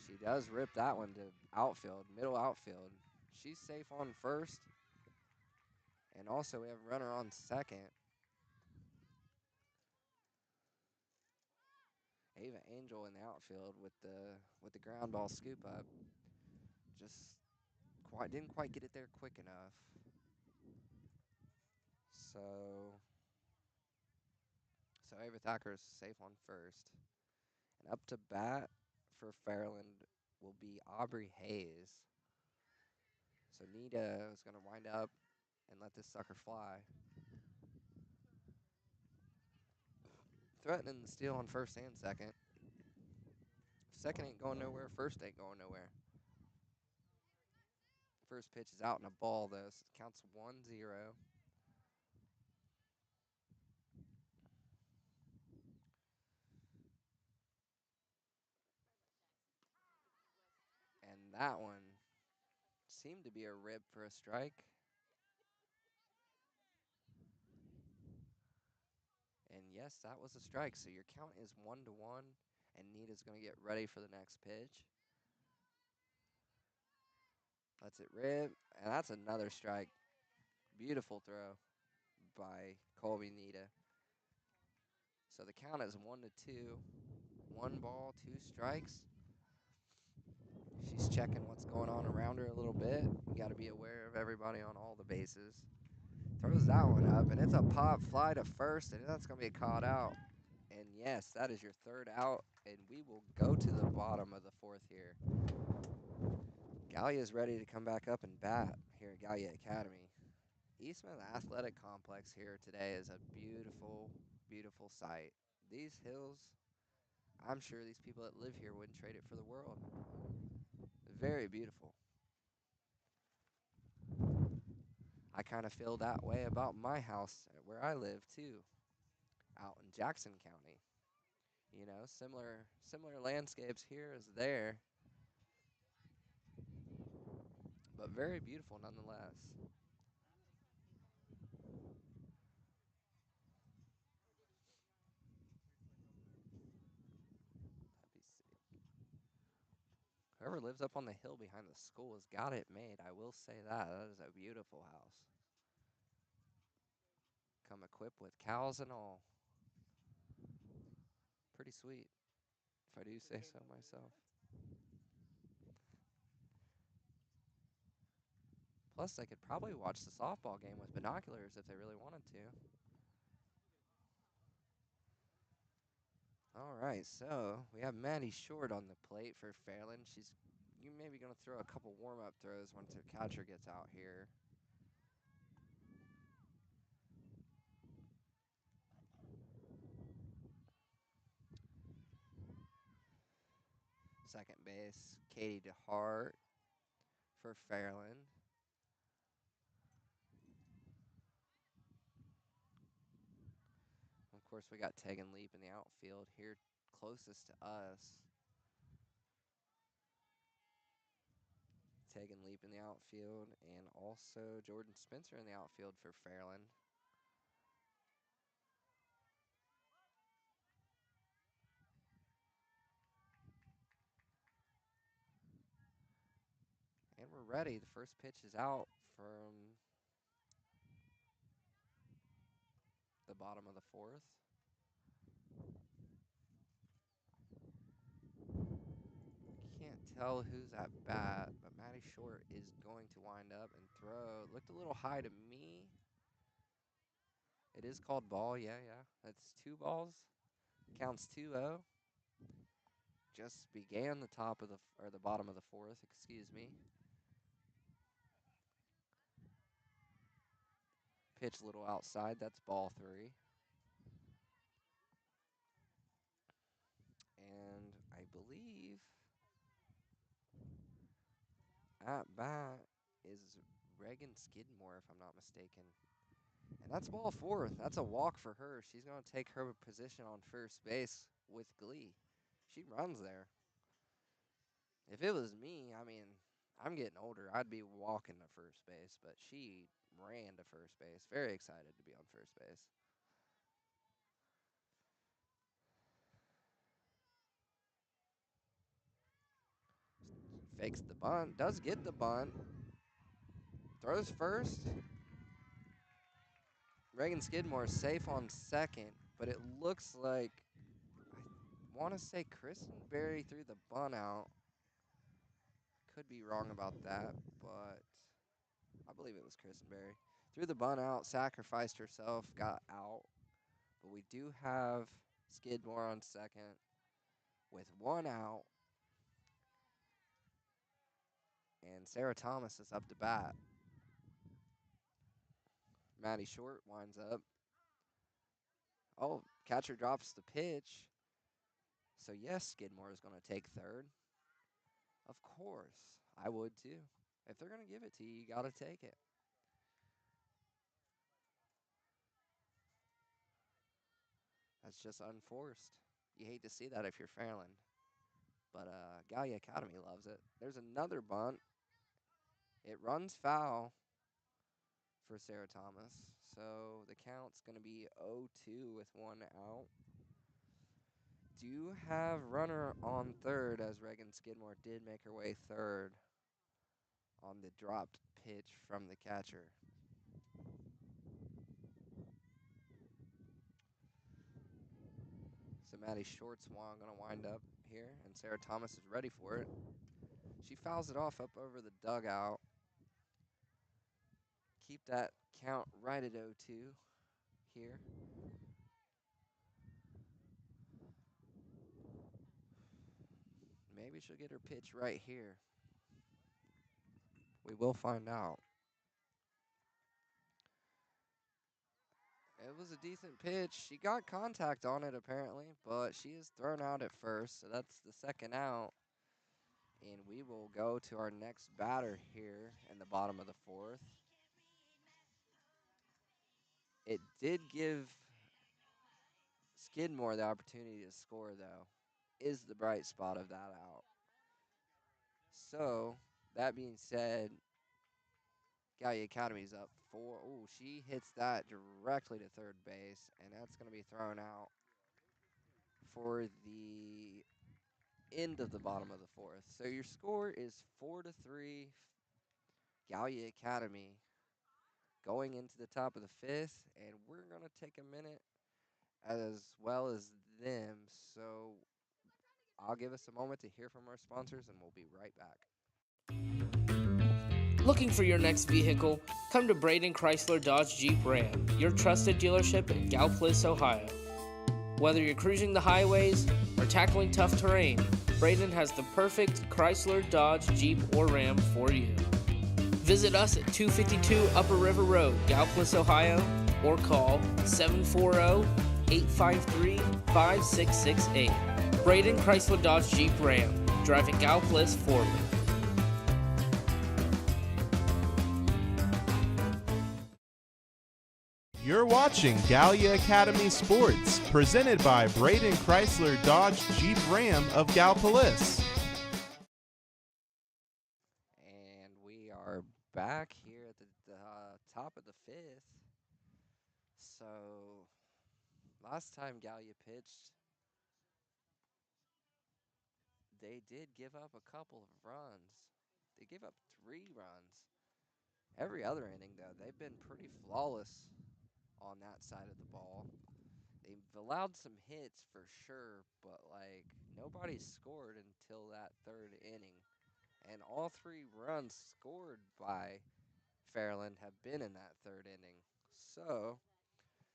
She does rip that one to outfield, middle outfield. She's safe on first. And also we have a runner on second. Ava Angel in the outfield with the ground ball scoop up. Just didn't quite get it there quick enough. So Ava Thacker is safe on first. And up to bat for Fairland will be Aubrey Hayes. So Nita is going to wind up and let this sucker fly. Threatening the steal on first and second. Second ain't going nowhere. First ain't going nowhere. First pitch is out in a ball, though. So it counts 1-0. And that one seemed to be a rib for a strike. And yes, that was a strike. So your count is 1-1. And Nita's going to get ready for the next pitch. Lets it rip. And that's another strike. Beautiful throw by Colby Nita. So the count is 1-2. 1 ball, 2 strikes. She's checking what's going on around her a little bit. You got to be aware of everybody on all the bases. Throws that one up, and it's a pop fly to first, and that's going to be caught out. And yes, that is your third out, and we will go to the bottom of the fourth here. Gallia is ready to come back up and bat here at Gallia Academy. Eastman Athletic Complex here today is a beautiful, beautiful sight. These hills, I'm sure these people that live here wouldn't trade it for the world. Very beautiful. I kind of feel that way about my house where I live too, out in Jackson County. You know, similar landscapes here as there, but very beautiful nonetheless. That'd be sick. Whoever lives up on the hill behind the school has got it made. I will say that. That is a beautiful house. Come equipped with cows and all. Pretty sweet, if I do say so myself. Plus, they could probably watch the softball game with binoculars if they really wanted to. All right, so we have Maddie Short on the plate for Fairland. You maybe going to throw a couple warm-up throws once her catcher gets out here. Second base, Katie DeHart for Fairland. Of course, we got Tegan Leap in the outfield here closest to us. Tegan Leap in the outfield, and also Jordan Spencer in the outfield for Fairland. And we're ready. The first pitch is out from the bottom of the fourth. Can't tell who's at bat, but Maddie Short is going to wind up and throw. It looked a little high to me. It is called ball, yeah. That's 2 balls. Counts 2-0. Just began the top of the bottom of the fourth, excuse me. Pitch a little outside. That's ball 3. And I believe at bat is Reagan Skidmore, if I'm not mistaken. And that's ball 4. That's a walk for her. She's going to take her position on first base with glee. She runs there. If it was me, I mean, I'm getting older. I'd be walking to first base, but she ran to first base. Very excited to be on first base. Fakes the bunt. Does get the bunt. Throws first. Reagan Skidmore safe on second, but it looks like, I want to say Kristen Berry threw the bunt out. Could be wrong about that, but I believe it was Kristen Berry. Threw the bunt out, sacrificed herself, got out. But we do have Skidmore on second with 1 out. And Sarah Thomas is up to bat. Maddie Short winds up. Oh, catcher drops the pitch. So, yes, Skidmore is going to take third. Of course, I would too. If they're going to give it to you, you got to take it. That's just unforced. You hate to see that if you're Fairland. But Gallia Academy loves it. There's another bunt. It runs foul for Sarah Thomas. So the count's going to be 0-2 with 1 out. Do have runner on third as Reagan Skidmore did make her way third on the dropped pitch from the catcher. So Maddie Short's going to wind up here, and Sarah Thomas is ready for it. She fouls it off up over the dugout. Keep that count right at 0-2 here. Maybe she'll get her pitch right here. We will find out. It was a decent pitch. She got contact on it apparently, but she is thrown out at first, so that's the second out. And we will go to our next batter here in the bottom of the 4th. It did give Skidmore the opportunity to score, though, is the bright spot of that out. So, that being said, Gallia Academy's up 4. Oh, she hits that directly to third base, and that's going to be thrown out for the end of the bottom of the 4th. So your score is 4-3 Gallia Academy going into the top of the 5th, and we're going to take a minute as well as them. So I'll give us a moment to hear from our sponsors, and we'll be right back. Looking for your next vehicle? Come to Braden Chrysler Dodge Jeep Ram, your trusted dealership in Galplis, Ohio. Whether you're cruising the highways or tackling tough terrain, Braden has the perfect Chrysler, Dodge, Jeep, or Ram for you. Visit us at 252 Upper River Road, Galplis, Ohio, or call 740-853-5668. Braden Chrysler Dodge Jeep Ram, driving Galplis forward. You're watching Gallia Academy Sports, presented by Braden Chrysler Dodge Jeep Ram of Galpolis. And we are back here at the top of the 5th. So last time Gallia pitched, they did give up a couple of runs. They gave up 3 runs. Every other inning, though, they've been pretty flawless on that side of the ball. They've allowed some hits for sure, but like nobody scored until that 3rd inning. And all 3 runs scored by Fairland have been in that 3rd inning. So,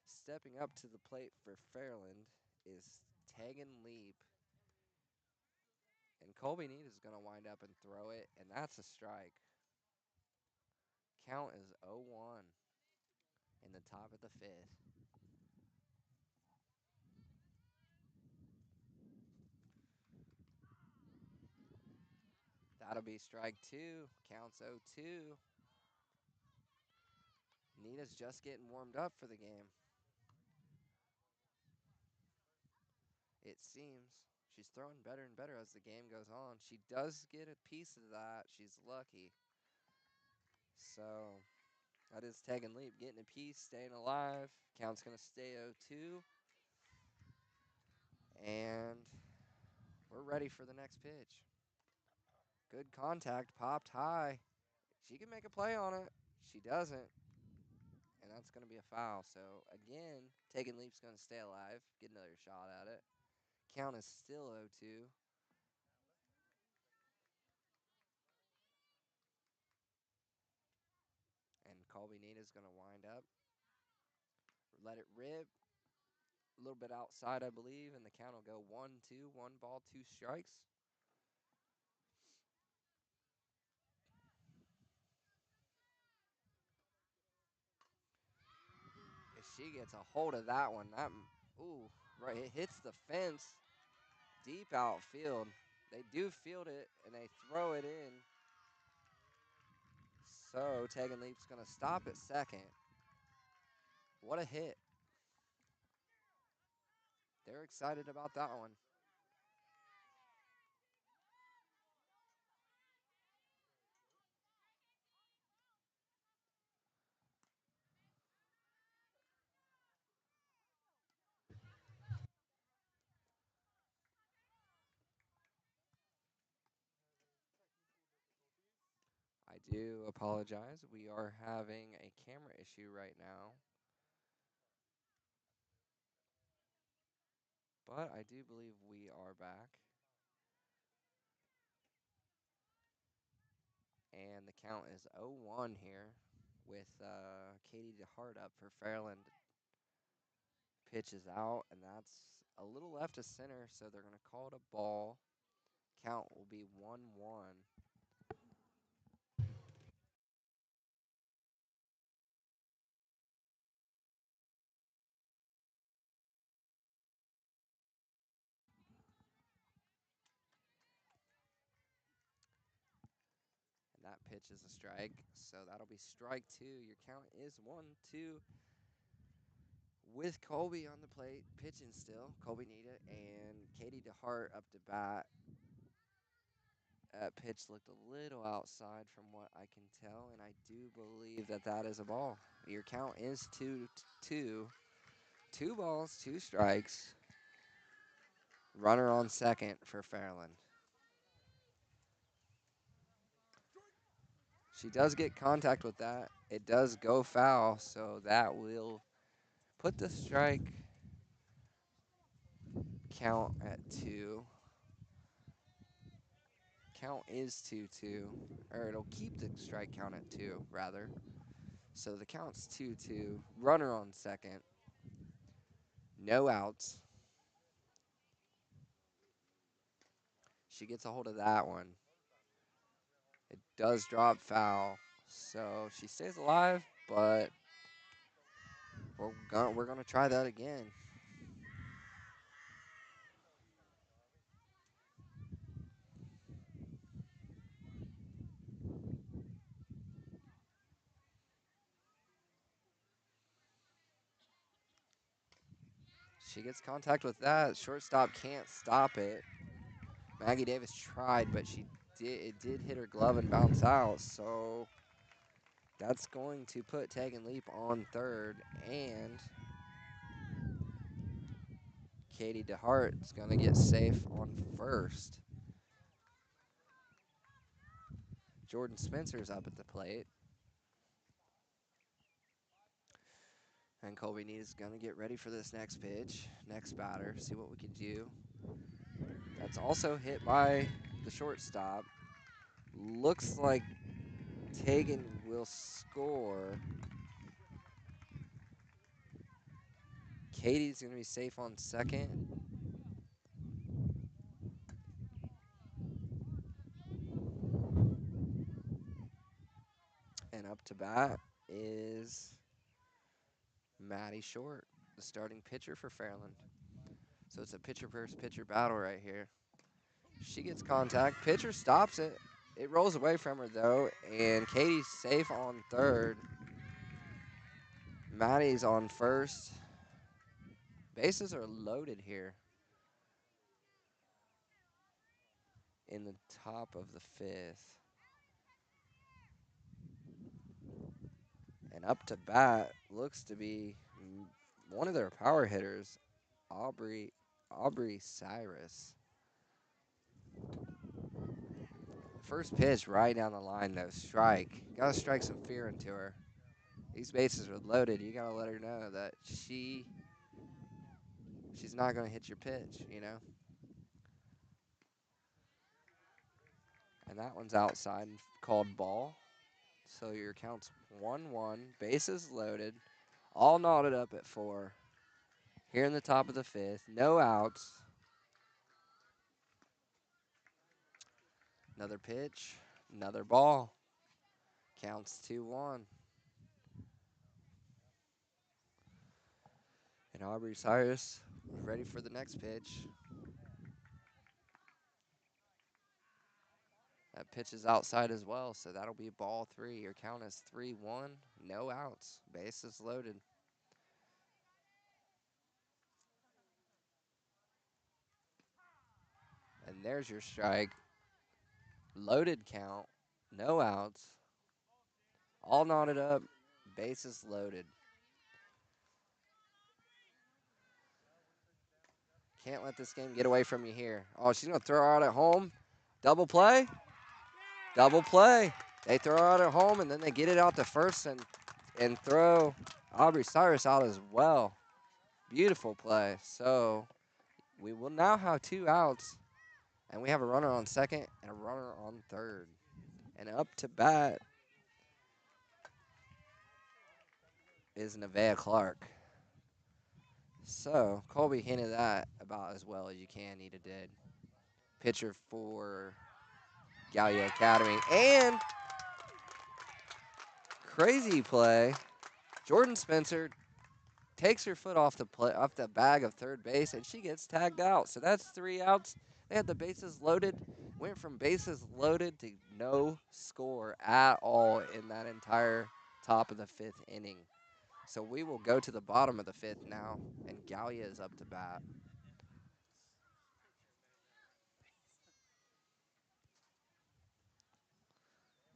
stepping up to the plate for Fairland is Tegan Leap. And Colby Need is going to wind up and throw it, and that's a strike. Count is 0-1. in the top of the fifth. That'll be strike two. Counts 0-2. Nina's just getting warmed up for the game. It seems she's throwing better and better as the game goes on. She does get a piece of that. She's lucky. So that is Tag and Leap getting a piece, staying alive. Count's going to stay 0-2. And we're ready for the next pitch. Good contact, popped high. She can make a play on it. She doesn't. And that's going to be a foul. So again, Taking Leap's going to stay alive, get another shot at it. Count is still 0-2. And Colby Nita's going to wind up. Let it rip. A little bit outside, I believe, and the count will go 1-2. 1 ball, 2 strikes. If she gets a hold of that one, ooh, right, it hits the fence deep outfield. They do field it, and they throw it in. So Tag and Leap's going to stop at second. What a hit. They're excited about that one. I do apologize. We are having a camera issue right now. But I do believe we are back. And the count is 0-1 here with Katie DeHart up for Fairland. Pitch is out, and that's a little left of center, so they're going to call it a ball. Count will be 1-1. And that pitch is a strike, so that'll be strike two. Your count is 1-2 with Colby on the plate, pitching still. Colby Nita and Katie DeHart up to bat. That pitch looked a little outside from what I can tell, and I do believe that that is a ball. Your count is 2-2. 2 balls, 2 strikes. Runner on second for Fairland. She does get contact with that. It does go foul, so that will put the strike count at 2. Count is 2-2, or it'll keep the strike count at 2, rather. So the count's 2-2. Runner on second. No outs. She gets a hold of that one. It does drop foul, so she stays alive, but we're gonna try that again. She gets contact with that. Shortstop can't stop it. Maggie Davis tried, but it did hit her glove and bounce out. So that's going to put Tag and Leap on third, and Katie DeHart is going to get safe on first. Jordan Spencer's up at the plate. And Colby Needs going to get ready for this next pitch, next batter, see what we can do. That's also hit by the shortstop. Looks like Tegan will score. Katie's going to be safe on second. And up to bat is Maddie Short, the starting pitcher for Fairland. So it's a pitcher versus pitcher battle right here. She gets contact. Pitcher stops it. It rolls away from her though, and Katie's safe on third. Maddie's on first. Bases are loaded here in the top of the fifth. And up to bat looks to be one of their power hitters, Aubrey Aubrey Cyrus. First pitch right down the line though, strike. Gotta strike some fear into her. These bases are loaded. You gotta let her know that she's not gonna hit your pitch. And that one's outside and called ball. So your count's 1-1, bases loaded, all knotted up at 4. Here in the top of the fifth, no outs. Another pitch, another ball. Counts 2-1. And Aubrey Cyrus ready for the next pitch. That pitch is outside as well, so that'll be ball 3. Your count is 3-1, no outs, bases loaded. And there's your strike. Loaded count, no outs, all knotted up, bases loaded. Can't let this game get away from you here. Oh, she's going to throw her out at home. Double play. Double play. They throw her out at home, and then they get it out to first and throw Aubrey Cyrus out as well. Beautiful play. So we will now have 2 outs, and we have a runner on second and a runner on third. And up to bat is Nevaeh Clark. So Colby handled that about as well as you can. Nita did. Pitcher for Gallia Academy. And crazy play. Jordan Spencer takes her foot off the bag of third base, and she gets tagged out. So that's 3 outs. They had the bases loaded. Went from bases loaded to no score at all in that entire top of the 5th inning. So we will go to the bottom of the 5th now, and Gallia is up to bat.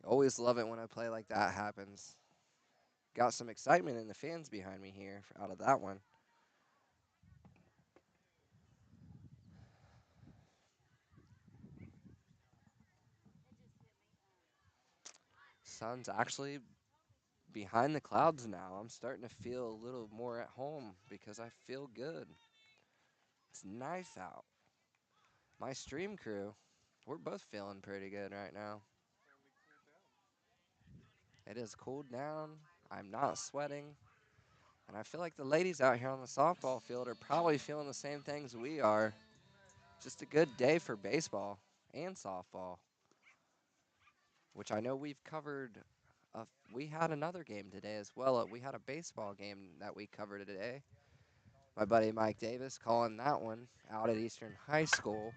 Always love it when a play like that happens. Got some excitement in the fans behind me here out of that one. Sun's actually behind the clouds now. I'm starting to feel a little more at home because I feel good. It's nice out. My stream crew, we're both feeling pretty good right now. It has cooled down. I'm not sweating. And I feel like the ladies out here on the softball field are probably feeling the same things we are. Just a good day for baseball and softball, which I know we've covered. We had another game today as well. We had a baseball game that we covered today. My buddy Mike Davis calling that one out at Eastern High School.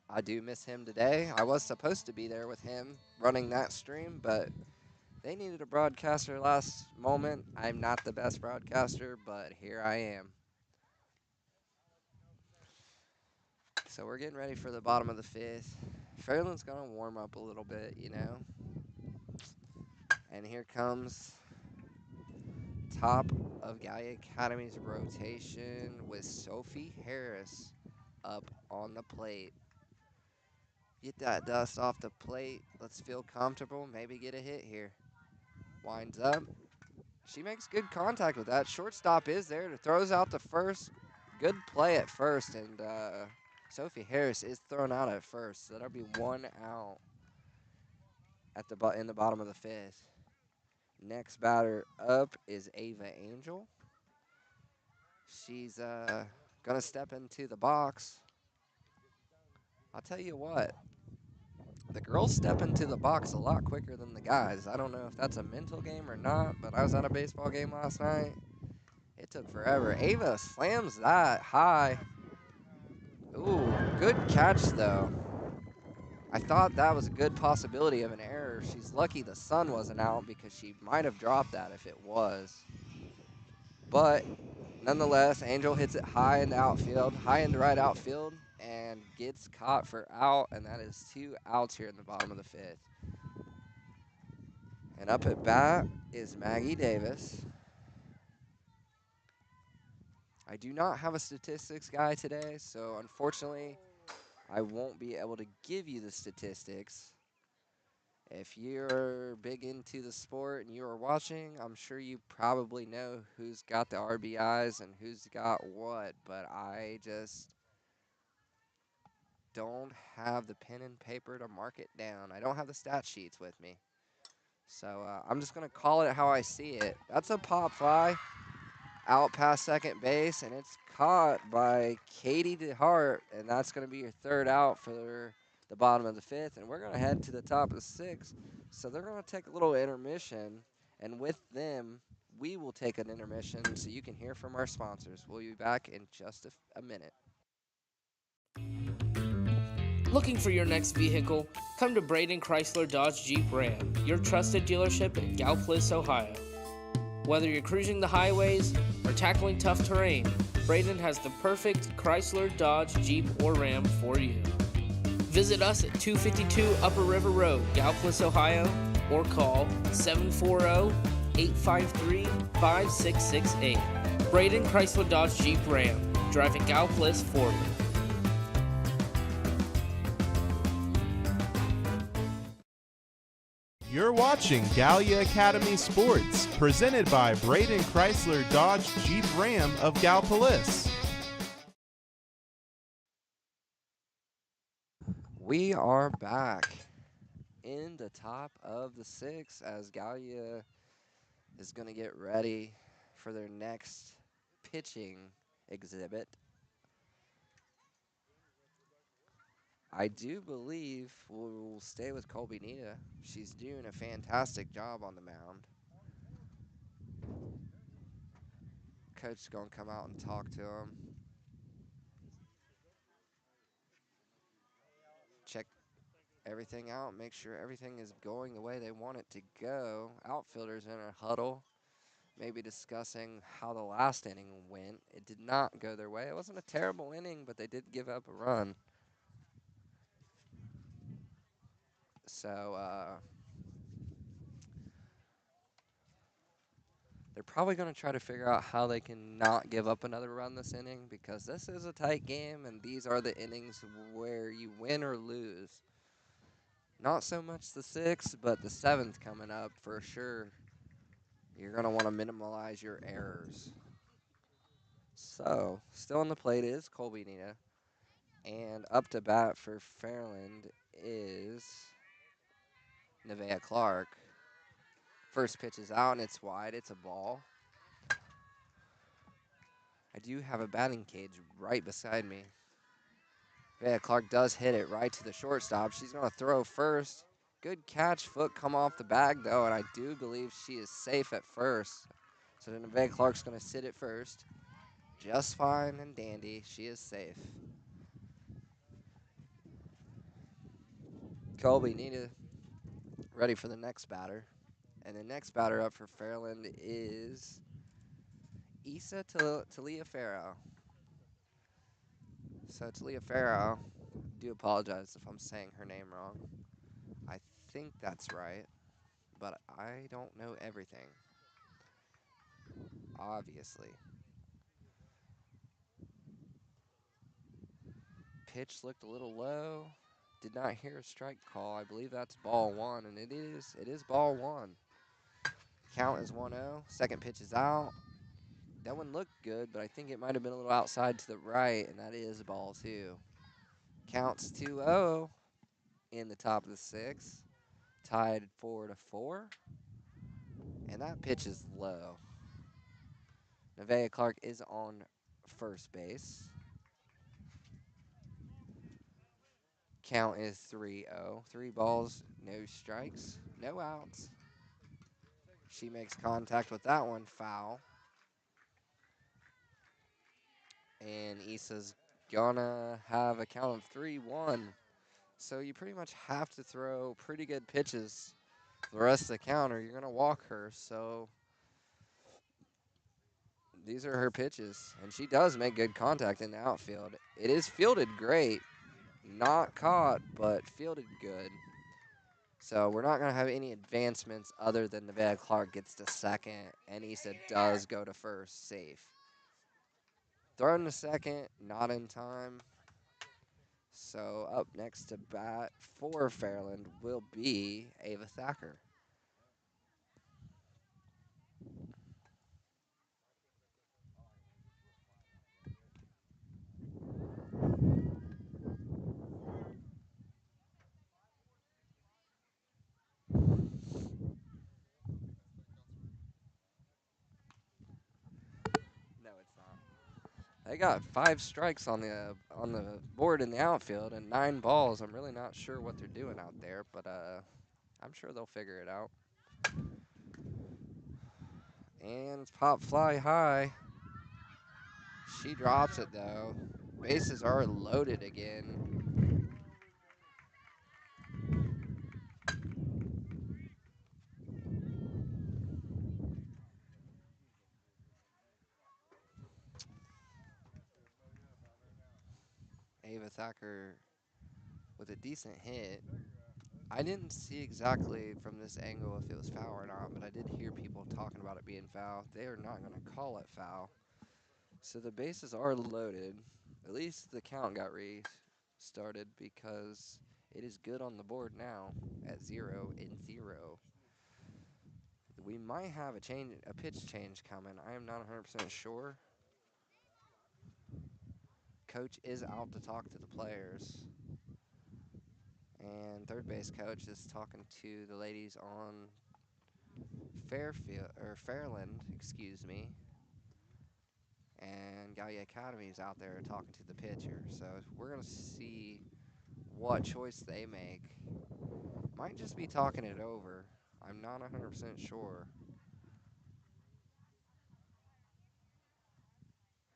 I do miss him today. I was supposed to be there with him running that stream, but they needed a broadcaster last moment. I'm not the best broadcaster, but here I am. So we're getting ready for the bottom of the 5th. Fairland's going to warm up a little bit. And here comes top of Gallia Academy's rotation with Sophie Harris up on the plate. Get that dust off the plate. Let's feel comfortable. Maybe get a hit here. Winds up. She makes good contact with that. Shortstop is there. Throws out the first. Good play at first. And Sophie Harris is thrown out at first. So that'll be 1 out in the bottom of the 5th. Next batter up is Ava Angel. She's going to step into the box. I'll tell you what. The girls step into the box a lot quicker than the guys. I don't know if that's a mental game or not, but I was at a baseball game last night. It took forever. Ava slams that high. Ooh, good catch though. I thought that was a good possibility of an error. She's lucky the sun wasn't out because she might have dropped that if it was. But nonetheless, Angel hits it high in the outfield, high in the right outfield, and gets caught for out, and that is 2 outs here in the bottom of the 5th. And up at bat is Maggie Davis. I do not have a statistics guy today, so unfortunately, I won't be able to give you the statistics. If you're big into the sport and you are watching, I'm sure you probably know who's got the RBIs and who's got what, but I just don't have the pen and paper to mark it down. I don't have the stat sheets with me. So I'm just going to call it how I see it. That's a pop fly out past second base, and it's caught by Katie DeHart, and that's going to be your 3rd out for the bottom of the 5th. And we're going to head to the top of the 6th. So they're going to take a little intermission, and with them, we will take an intermission so you can hear from our sponsors. We'll be back in just a minute. Looking for your next vehicle? Come to Braden Chrysler Dodge Jeep Ram, your trusted dealership in Galplis, Ohio. Whether you're cruising the highways or tackling tough terrain, Braden has the perfect Chrysler, Dodge, Jeep, or Ram for you. Visit us at 252 Upper River Road, Galplis, Ohio, or call 740-853-5668. Braden Chrysler Dodge Jeep Ram, driving Galplis forward. You're watching Gallia Academy Sports, presented by Braden Chrysler Dodge Jeep Ram of Galpolis. We are back in the top of the 6th as Gallia is going to get ready for their next pitching exhibit. I do believe we'll stay with Colby Nita. She's doing a fantastic job on the mound. Coach is going to come out and talk to him. Check everything out, make sure everything is going the way they want it to go. Outfielders in a huddle, maybe discussing how the last inning went. It did not go their way. It wasn't a terrible inning, but they did give up a run. So they're probably going to try to figure out how they can not give up another run this inning because this is a tight game and these are the innings where you win or lose. Not so much the 6th, but the 7th coming up for sure. You're going to want to minimize your errors. So, still on the plate is Colby Nita. And up to bat for Fairland is Nevaeh Clark. First pitch is out and it's wide. It's a ball. I do have a batting cage right beside me. Nevaeh Clark does hit it right to the shortstop. She's going to throw first. Good catch. Foot come off the bag, though, and I do believe she is safe at first. So Nevaeh Clark's going to sit at first. Just fine and dandy. She is safe. Colby Nita ready for the next batter. And the next batter up for Fairland is Issa Taliaferro. So Taliaferro, do apologize if I'm saying her name wrong. I think that's right, but I don't know everything, obviously. Pitch looked a little low. Did not hear a strike call. I believe that's ball 1, and it is ball 1. Count is 1-0. Second pitch is out. That one looked good, but I think it might have been a little outside to the right, and that is ball 2. Counts 2-0 in the top of the 6th. Tied 4-4. And that pitch is low. Nevaeh Clark is on first base. Count is 3-0. 3 balls, no strikes, no outs. She makes contact with that one, foul. And Issa's gonna have a count of 3-1. So you pretty much have to throw pretty good pitches the rest of the count or you're gonna walk her. So these are her pitches. And she does make good contact in the outfield. It is fielded great. Not caught, but fielded good. So we're not going to have any advancements other than Nevada Clark gets to second, and Issa does go to first, safe. Thrown to second, not in time. So up next to bat for Fairland will be Ava Thacker. No, it's not. They got 5 strikes on the board in the outfield and 9 balls. I'm really not sure what they're doing out there, but I'm sure they'll figure it out. And it's pop fly high. She drops it though. Bases are loaded again. Ava Thacker with a decent hit. I didn't see exactly from this angle if it was foul or not, but I did hear people talking about it being foul. They are not going to call it foul. So the bases are loaded. At least the count got restarted because it is good on the board now at 0-0. We might have a pitch change coming. I am not 100% sure. Coach is out to talk to the players. And third base coach is talking to the ladies on Fairland, excuse me. And Gallia Academy is out there talking to the pitcher. So we're going to see what choice they make. Might just be talking it over. I'm not 100% sure.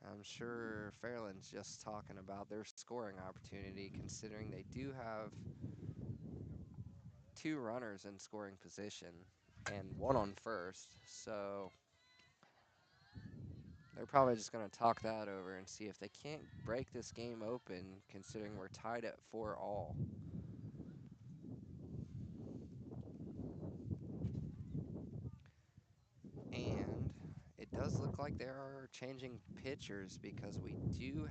I'm sure Fairland's just talking about their scoring opportunity, considering they do have 2 runners in scoring position and 1 on first. So they're probably just going to talk that over and see if they can't break this game open, considering we're tied at 4-all. And it does look like they are changing pitchers because we do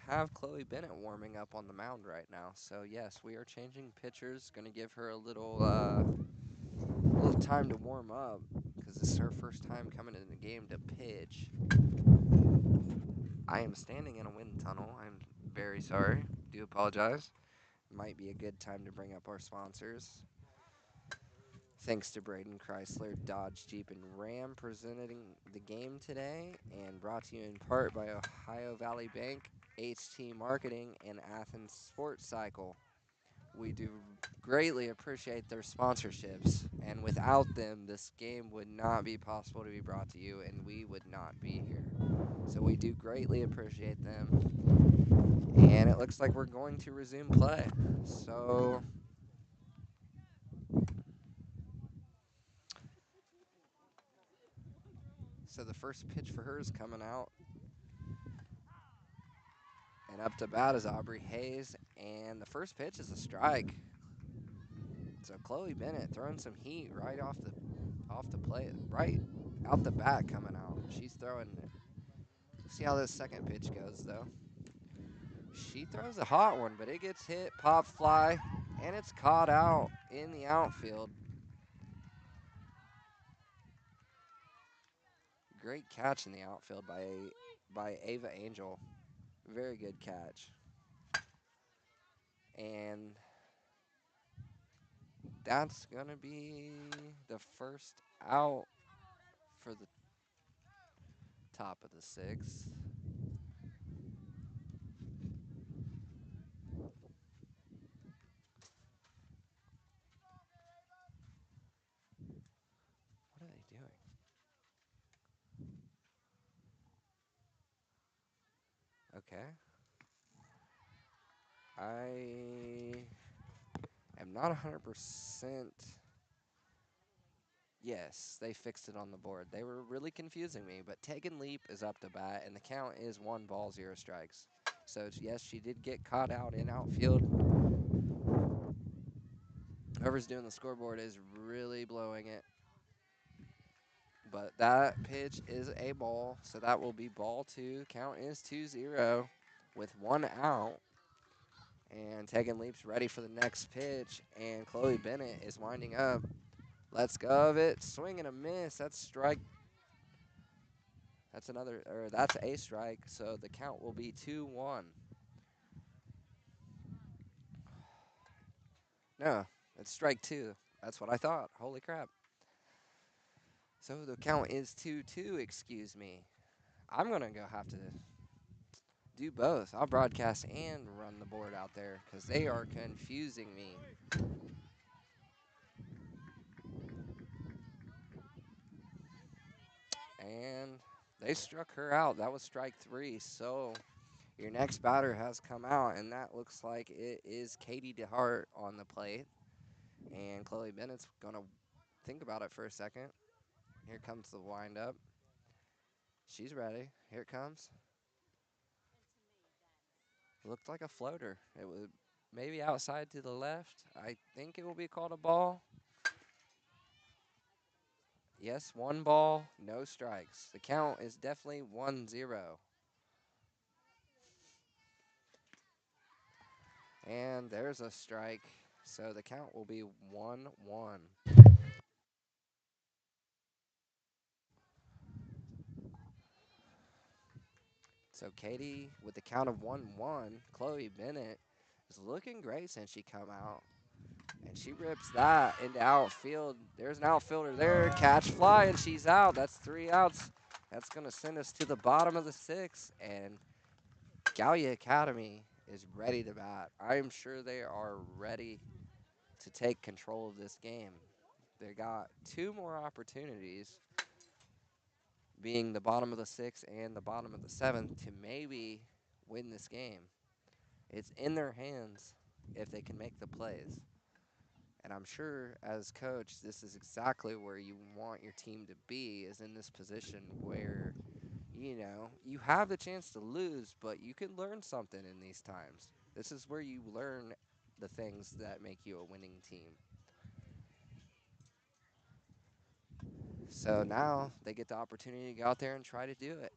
have Chloe Bennett warming up on the mound right now. So yes, we are changing pitchers. Going to give her a little time to warm up because this is her first time coming in the game to pitch. I am standing in a wind tunnel. I'm very sorry. Do apologize. Might be a good time to bring up our sponsors. Thanks to Braden Chrysler, Dodge, Jeep, and Ram presenting the game today, and brought to you in part by Ohio Valley Bank, HT Marketing, and Athens Sports Cycle. We do greatly appreciate their sponsorships, and without them, this game would not be possible to be brought to you, and we would not be here. So we do greatly appreciate them, and it looks like we're going to resume play. So the first pitch for her is coming out. And up to bat is Aubrey Hayes. And the first pitch is a strike. So Chloe Bennett throwing some heat right off the plate, right out the bat coming out. She's throwing it. See how this second pitch goes though. She throws a hot one, but it gets hit, pop fly, and it's caught out in the outfield. Great catch in the outfield by Ava Angel. Very good catch. And that's going to be the first out for the top of the 6th. Okay. I am not 100%. Yes, they fixed it on the board. They were really confusing me, but Tegan Leap is up to bat, and the count is 1 ball, 0 strikes. So, yes, she did get caught out in outfield. Whoever's doing the scoreboard is really blowing it. But that pitch is a ball, so that will be ball 2. Count is 2-0 with 1 out. And Tegan Leap's ready for the next pitch, and Chloe Bennett is winding up. Let's go of it. Swing and a miss. That's strike. That's a strike, so the count will be 2-1. No, it's strike 2. That's what I thought. Holy crap. So the count is 2-2, excuse me. I'm going to have to do both. I'll broadcast and run the board out there because they are confusing me. And they struck her out. That was strike 3. So your next batter has come out, and that looks like it is Katie DeHart on the plate. And Chloe Bennett's going to think about it for a second. Here comes the windup. She's ready. Here it comes. Looked like a floater. It was maybe outside to the left. I think it will be called a ball. Yes, 1 ball, no strikes. The count is definitely 1-0. And there's a strike. So the count will be 1-1. So Katie, with the count of 1-1, Chloe Bennett is looking great since she come out. And she rips that into outfield. There's an outfielder there. Catch fly, and she's out. That's 3 outs. That's going to send us to the bottom of the 6th. And Gallia Academy is ready to bat. I'm sure they are ready to take control of this game. They got 2 more opportunities, being the bottom of the 6th and the bottom of the 7th, to maybe win this game. It's in their hands if they can make the plays. And I'm sure as coach, this is exactly where you want your team to be, is in this position where, you have the chance to lose, but you can learn something in these times. This is where you learn the things that make you a winning team. So now they get the opportunity to go out there and try to do it.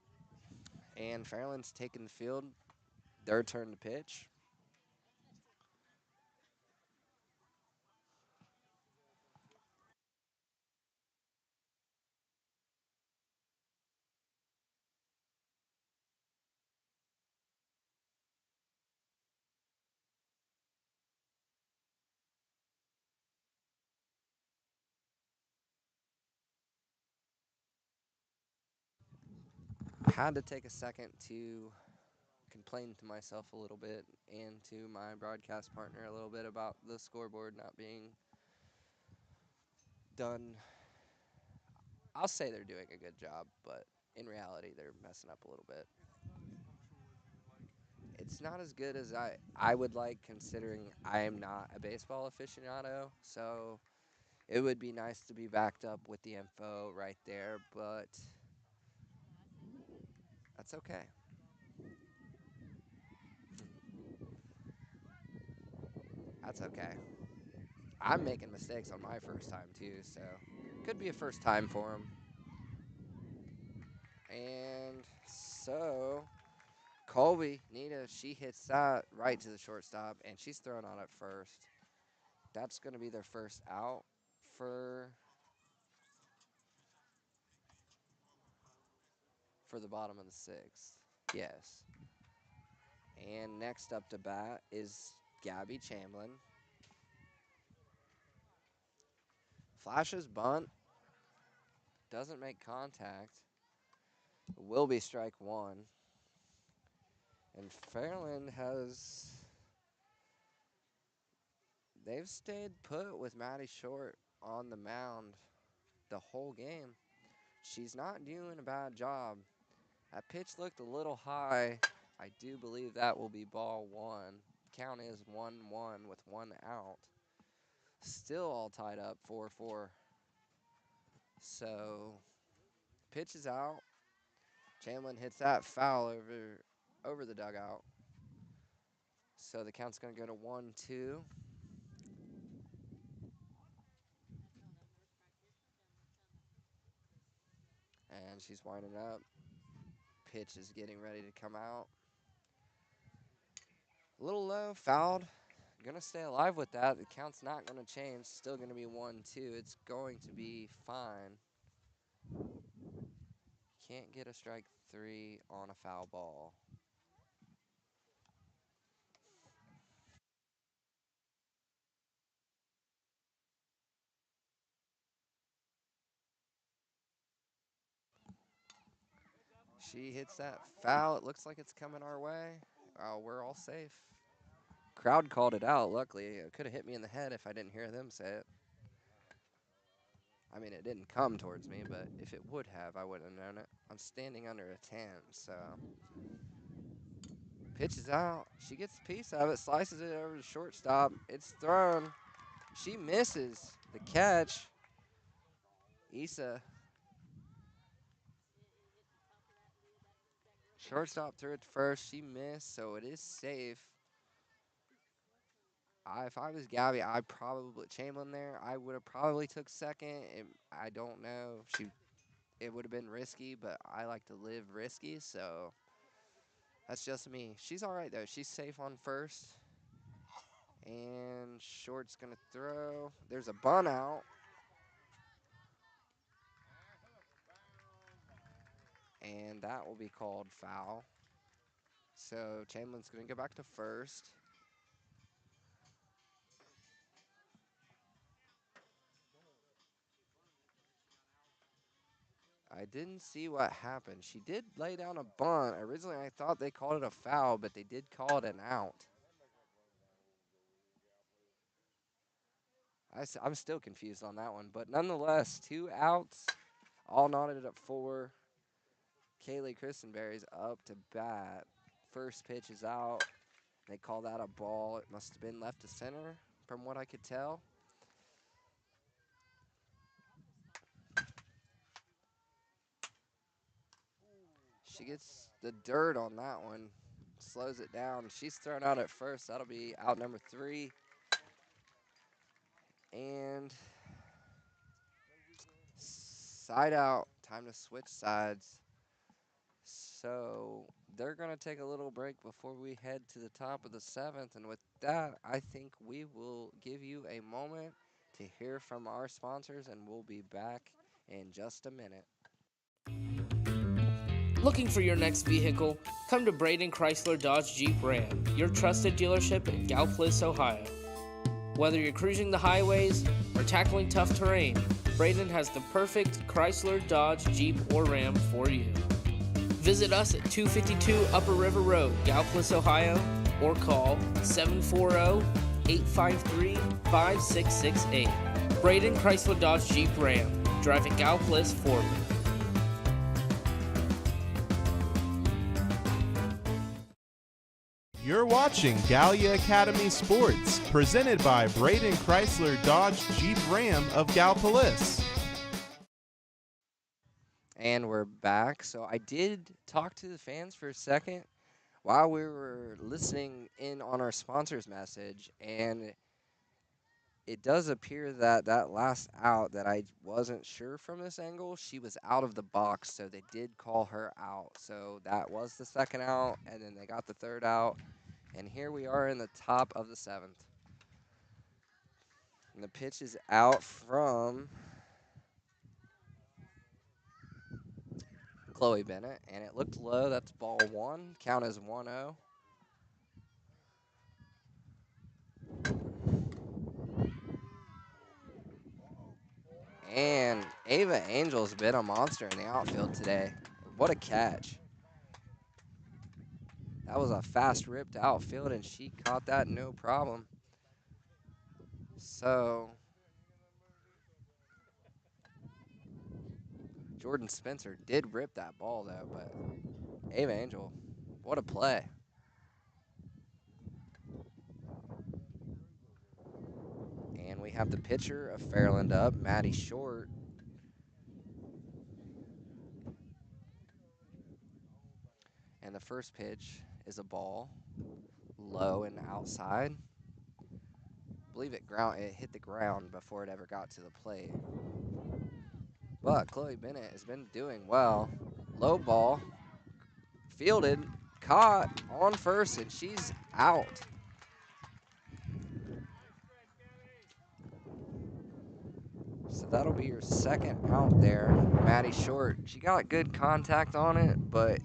And Fairland's taking the field, their turn to pitch. Had to take a second to complain to myself a little bit and to my broadcast partner a little bit about the scoreboard not being done. I'll say they're doing a good job, but in reality, they're messing up a little bit. It's not as good as I would like, considering I am not a baseball aficionado, so it would be nice to be backed up with the info right there, but that's okay. That's okay. I'm making mistakes on my first time too, so could be a first time for him. And so Colby, Nita, she hits that right to the shortstop, and she's thrown on at first. That's going to be their first out for the bottom of the 6th. Yes. And next up to bat is Gabby Chamblin. Flashes bunt. Doesn't make contact. Will be strike 1. And Fairland they've stayed put with Maddie Short on the mound the whole game. She's not doing a bad job. That pitch looked a little high, I do believe that will be ball one. Count is 1-1 with one out. Still all tied up 4-4. So pitch is out. Chamberlain hits that foul over the dugout. So the count's going to go to 1-2. And she's winding up. Pitch is getting ready to come out. A little low, fouled. Gonna stay alive with that. The count's not gonna change. Still gonna be 1-2. It's going to be fine. Can't get a strike three on a foul ball. She hits that foul. It looks like it's coming our way. We're all safe. Crowd called it out. Luckily, it could have hit me in the head if I didn't hear them say it. I mean, it didn't come towards me, but if it would have, I wouldn't have known it. I'm standing under a 10, so. Pitch is out. She gets a piece of it, slices it over to shortstop. It's thrown. She misses the catch. Issa. Shortstop threw it first. She missed, so it is safe. If I was Gabby, I probably Chamberlain there. I would have probably took second. I don't know. It would have been risky, but I like to live risky, so that's just me. She's all right though. She's safe on first, and short's gonna throw. There's a bunt out, and that will be called foul. So Chamberlain's gonna go back to first. I didn't see what happened. She did lay down a bunt. Originally, I thought they called it a foul, but they did call it an out. I'm still confused on that one, but nonetheless, 2 outs, all knotted at 4. Kaylee Christenberry's up to bat. First pitch is out. They call that a ball. It must have been left to center, from what I could tell. She gets the dirt on that one, slows it down. She's thrown out at first. That'll be out number 3. And side out. Time to switch sides. So they're going to take a little break before we head to the top of the 7th. And with that, I think we will give you a moment to hear from our sponsors, and we'll be back in just a minute. Looking for your next vehicle? Come to Braden Chrysler Dodge Jeep Ram, your trusted dealership in Galplis, Ohio. Whether you're cruising the highways or tackling tough terrain, Braden has the perfect Chrysler, Dodge, Jeep, or Ram for you. Visit us at 252 Upper River Road, Galplis, Ohio, or call 740-853-5668. Braden Chrysler Dodge Jeep Ram, driving Galplis forward. You're watching Gallia Academy Sports, presented by Braden Chrysler Dodge Jeep Ram of Galpolis. And we're back. So I did talk to the fans for a second while we were listening in on our sponsors message, and it does appear that that last out that I wasn't sure from this angle, she was out of the box, so they did call her out. So that was the second out, and then they got the third out. And here we are in the top of the 7th. And the pitch is out from Chloe Bennett, and it looked low. That's ball 1. Count as 1-0. And Ava Angel's been a monster in the outfield today. What a catch. That was a fast rip to outfield, and she caught that no problem. So Jordan Spencer did rip that ball, though, but Ava Angel, What a play. And we have the pitcher of Fairland up, Maddie Short. And the first pitch is a ball, low and outside. I believe it hit the ground before it ever got to the plate. But Chloe Bennett has been doing well. Low ball, fielded, caught on first, and she's out. So that'll be your second out there. Maddie Short, she got good contact on it, but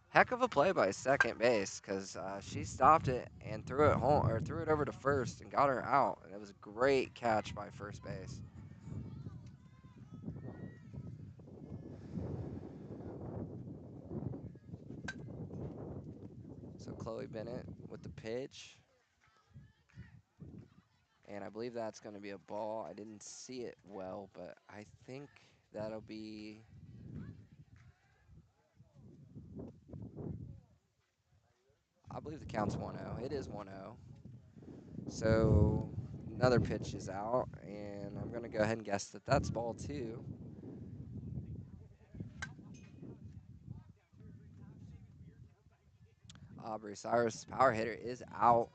heck of a play by second base because she stopped it and threw it home or threw it over to first and got her out. And it was a great catch by first base. So Chloe Bennett with the pitch. And I believe that's going to be a ball. I didn't see it well, but I think that'll be. I believe the count's 1-0. It is 1-0. So another pitch is out, and I'm going to go ahead and guess that that's ball two. Aubrey Cyrus, power hitter, is out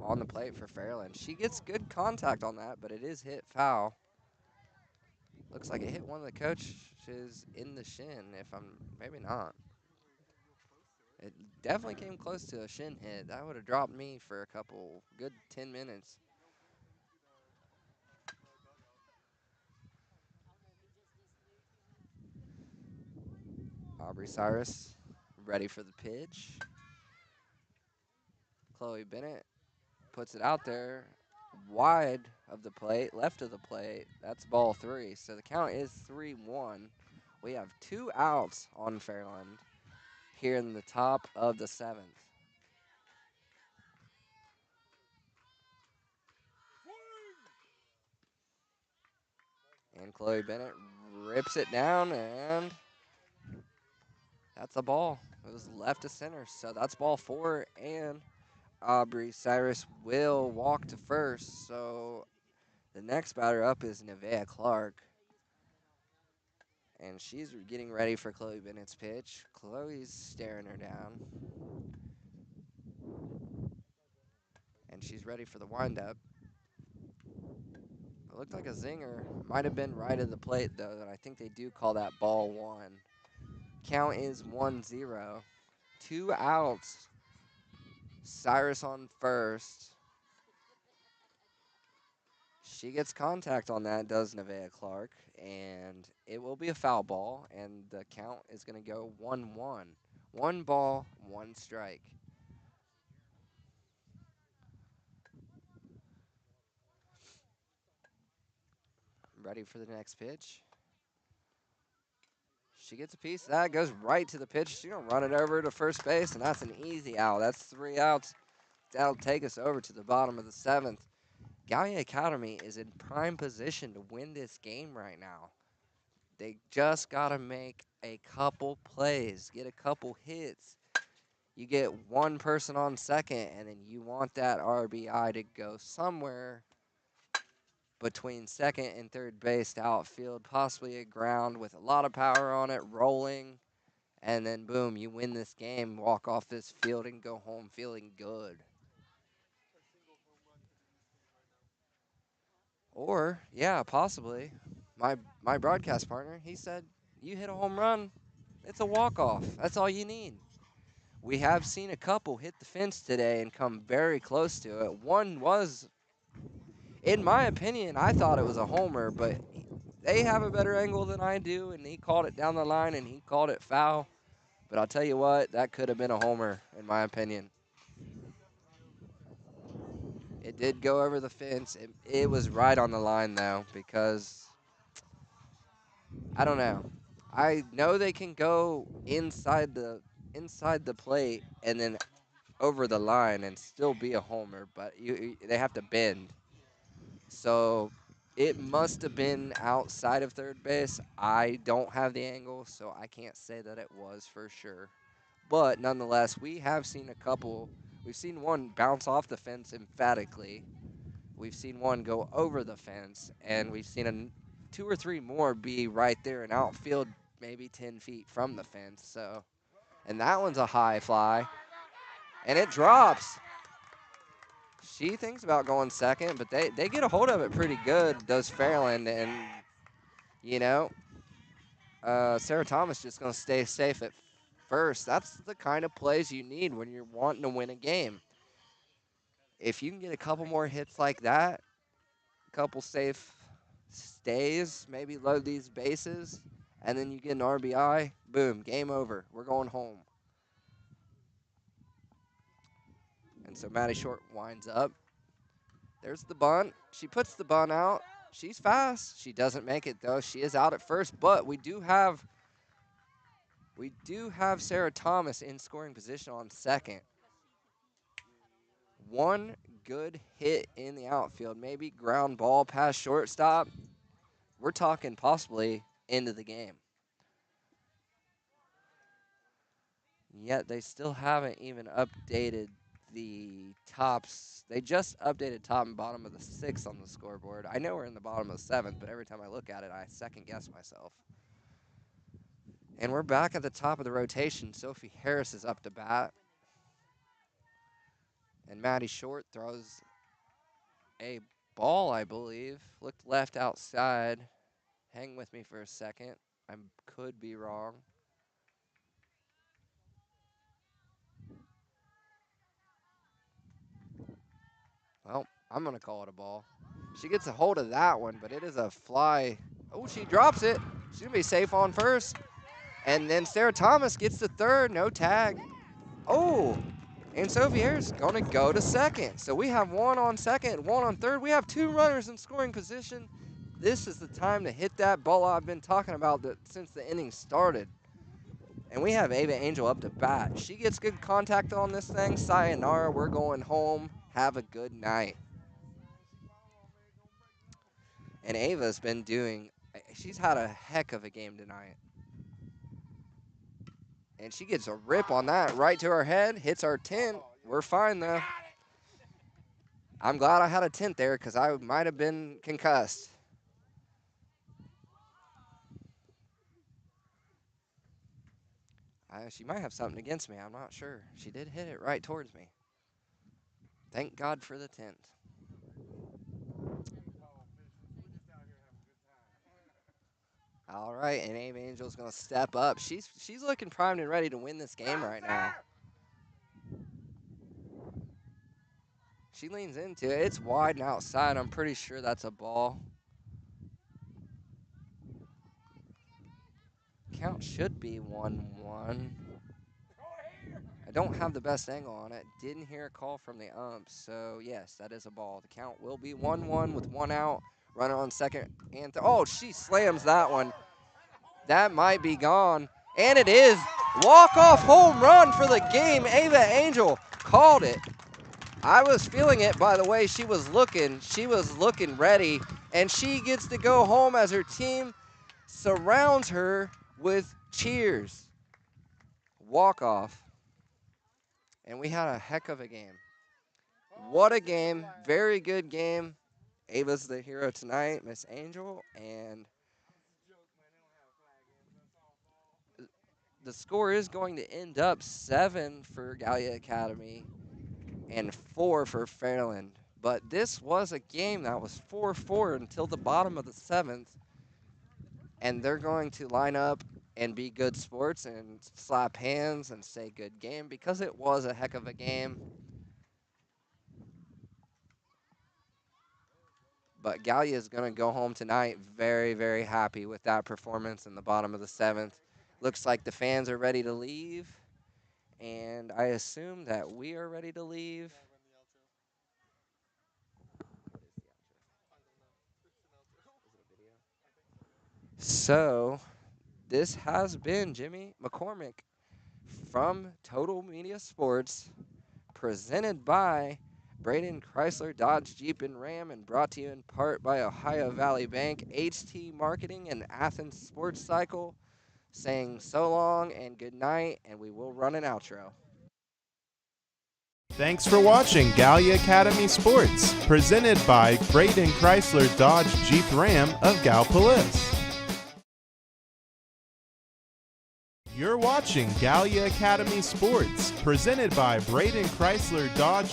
on the plate for Fairland. She gets good contact on that, but it is hit foul. Looks like it hit one of the coaches in the shin, if I'm maybe not. It definitely came close to a shin hit. That would have dropped me for a couple good 10 minutes. Aubrey Cyrus ready for the pitch. Chloe Bennett puts it out there wide of the plate, left of the plate. That's ball three. So the count is 3-1. We have 2 outs on Fairland here in the top of the 7th. And Chloe Bennett rips it down, and that's a ball. It was left to center, so that's ball 4, and Aubrey Cyrus will walk to first. So the next batter up is Nevaeh Clark, and she's getting ready for Chloe Bennett's pitch. Chloe's staring her down, and she's ready for the windup. It looked like a zinger. Might have been right at the plate, though, and I think they do call that ball 1. Count is 1-0. 2 outs. Cyrus on first. She gets contact on that, does Nevaeh Clark, and it will be a foul ball, and the count is going to go 1-1. 1 ball, 1 strike. Ready for the next pitch. She gets a piece of that, goes right to the pitch. She's going to run it over to first base, and that's an easy out. That's 3 outs. That'll take us over to the bottom of the 7th. Gallia Academy is in prime position to win this game right now. They just got to make a couple plays, get a couple hits. You get one person on second, and then you want that RBI to go somewhere between second and third base to outfield, possibly a ground with a lot of power on it, rolling, and then boom, you win this game, walk off this field, and go home feeling good. A single home run could do this for me right now. Or, yeah, possibly. My broadcast partner, he said, you hit a home run, it's a walk-off. That's all you need. We have seen a couple hit the fence today and come very close to it. One was, in my opinion, I thought it was a homer, but they have a better angle than I do, and he called it down the line, and he called it foul. But I'll tell you what, that could have been a homer, in my opinion. It definitely went over the fence. It did go over the fence. It was right on the line, though, because I don't know. I know they can go inside the plate and then over the line and still be a homer, but they have to bend. So it must have been outside of third base. I don't have the angle, so I can't say that it was for sure. But nonetheless, we have seen a couple. We've seen one bounce off the fence emphatically. We've seen one go over the fence, and we've seen two or three more be right there in outfield, maybe 10 feet from the fence. So, and that one's a high fly, and it drops. She thinks about going second, but they get a hold of it pretty good, does Fairland, and, you know, Sarah Thomas just going to stay safe at first. That's the kind of plays you need when you're wanting to win a game. If you can get a couple more hits like that, a couple safe stays, maybe load these bases, and then you get an RBI, boom, game over. We're going home. And so Maddie Short winds up. There's the bunt. She puts the bunt out. She's fast. She doesn't make it, though. She is out at first, but we do have Sarah Thomas in scoring position on second. One good hit in the outfield, maybe ground ball past shortstop. We're talking possibly into the game. Yet they still haven't even updated the tops. They just updated top and bottom of the sixth on the scoreboard. I know we're in the bottom of the seventh, but every time I look at it, I second guess myself. And we're back at the top of the rotation. Sophie Harris is up to bat. And Maddie Short throws a ball, I believe. Looked left outside. Hang with me for a second. I could be wrong. Well, I'm going to call it a ball. She gets a hold of that one, but it is a fly. Oh, she drops it. She's going to be safe on first. And then Sarah Thomas gets to third. No tag. Oh, and Sophie Harris going to go to second. So we have one on second, one on third. We have two runners in scoring position. This is the time to hit that ball I've been talking about since the inning started. And we have Ava Angel up to bat. She gets good contact on this thing. Sayonara, we're going home. Have a good night. And Ava's been she's had a heck of a game tonight. And she gets a rip on that right to her head, hits our tent. We're fine, though. I'm glad I had a tent there because I might have been concussed. She might have something against me. I'm not sure. She did hit it right towards me. Thank God for the tent. All right, and Ava Angel's going to step up. She's looking primed and ready to win this game right now. She leans into it. It's wide and outside. I'm pretty sure that's a ball. Count should be 1-1. I don't have the best angle on it. Didn't hear a call from the ump, so yes, that is a ball. The count will be 1-1 with one out. Runner on second. And oh, she slams that one. That might be gone. And it is. Walk-off home run for the game. Ava Angel called it. I was feeling it by the way she was looking. She was looking ready. And she gets to go home as her team surrounds her with cheers. Walk-off. And we had a heck of a game. What a game. Very good game. Ava's the hero tonight, Miss Angel. And the score is going to end up 7 for Gallia Academy and 4 for Fairland. But this was a game that was 4-4 until the bottom of the 7th. And they're going to line up and be good sports and slap hands and say good game because it was a heck of a game. But Gallia is going to go home tonight very, very happy with that performance in the bottom of the 7th. Looks like the fans are ready to leave. And I assume that we are ready to leave. So this has been Jimmy McCormick from Total Media Sports, presented by Braden Chrysler Dodge Jeep and Ram, and brought to you in part by Ohio Valley Bank, HT Marketing, and Athens Sports Cycle. saying so long and good night, and we will run an outro. Thanks for watching Gallia Academy Sports, presented by Braden Chrysler Dodge Jeep Ram of Gallipolis. You're watching Gallia Academy Sports, presented by Braden Chrysler Dodge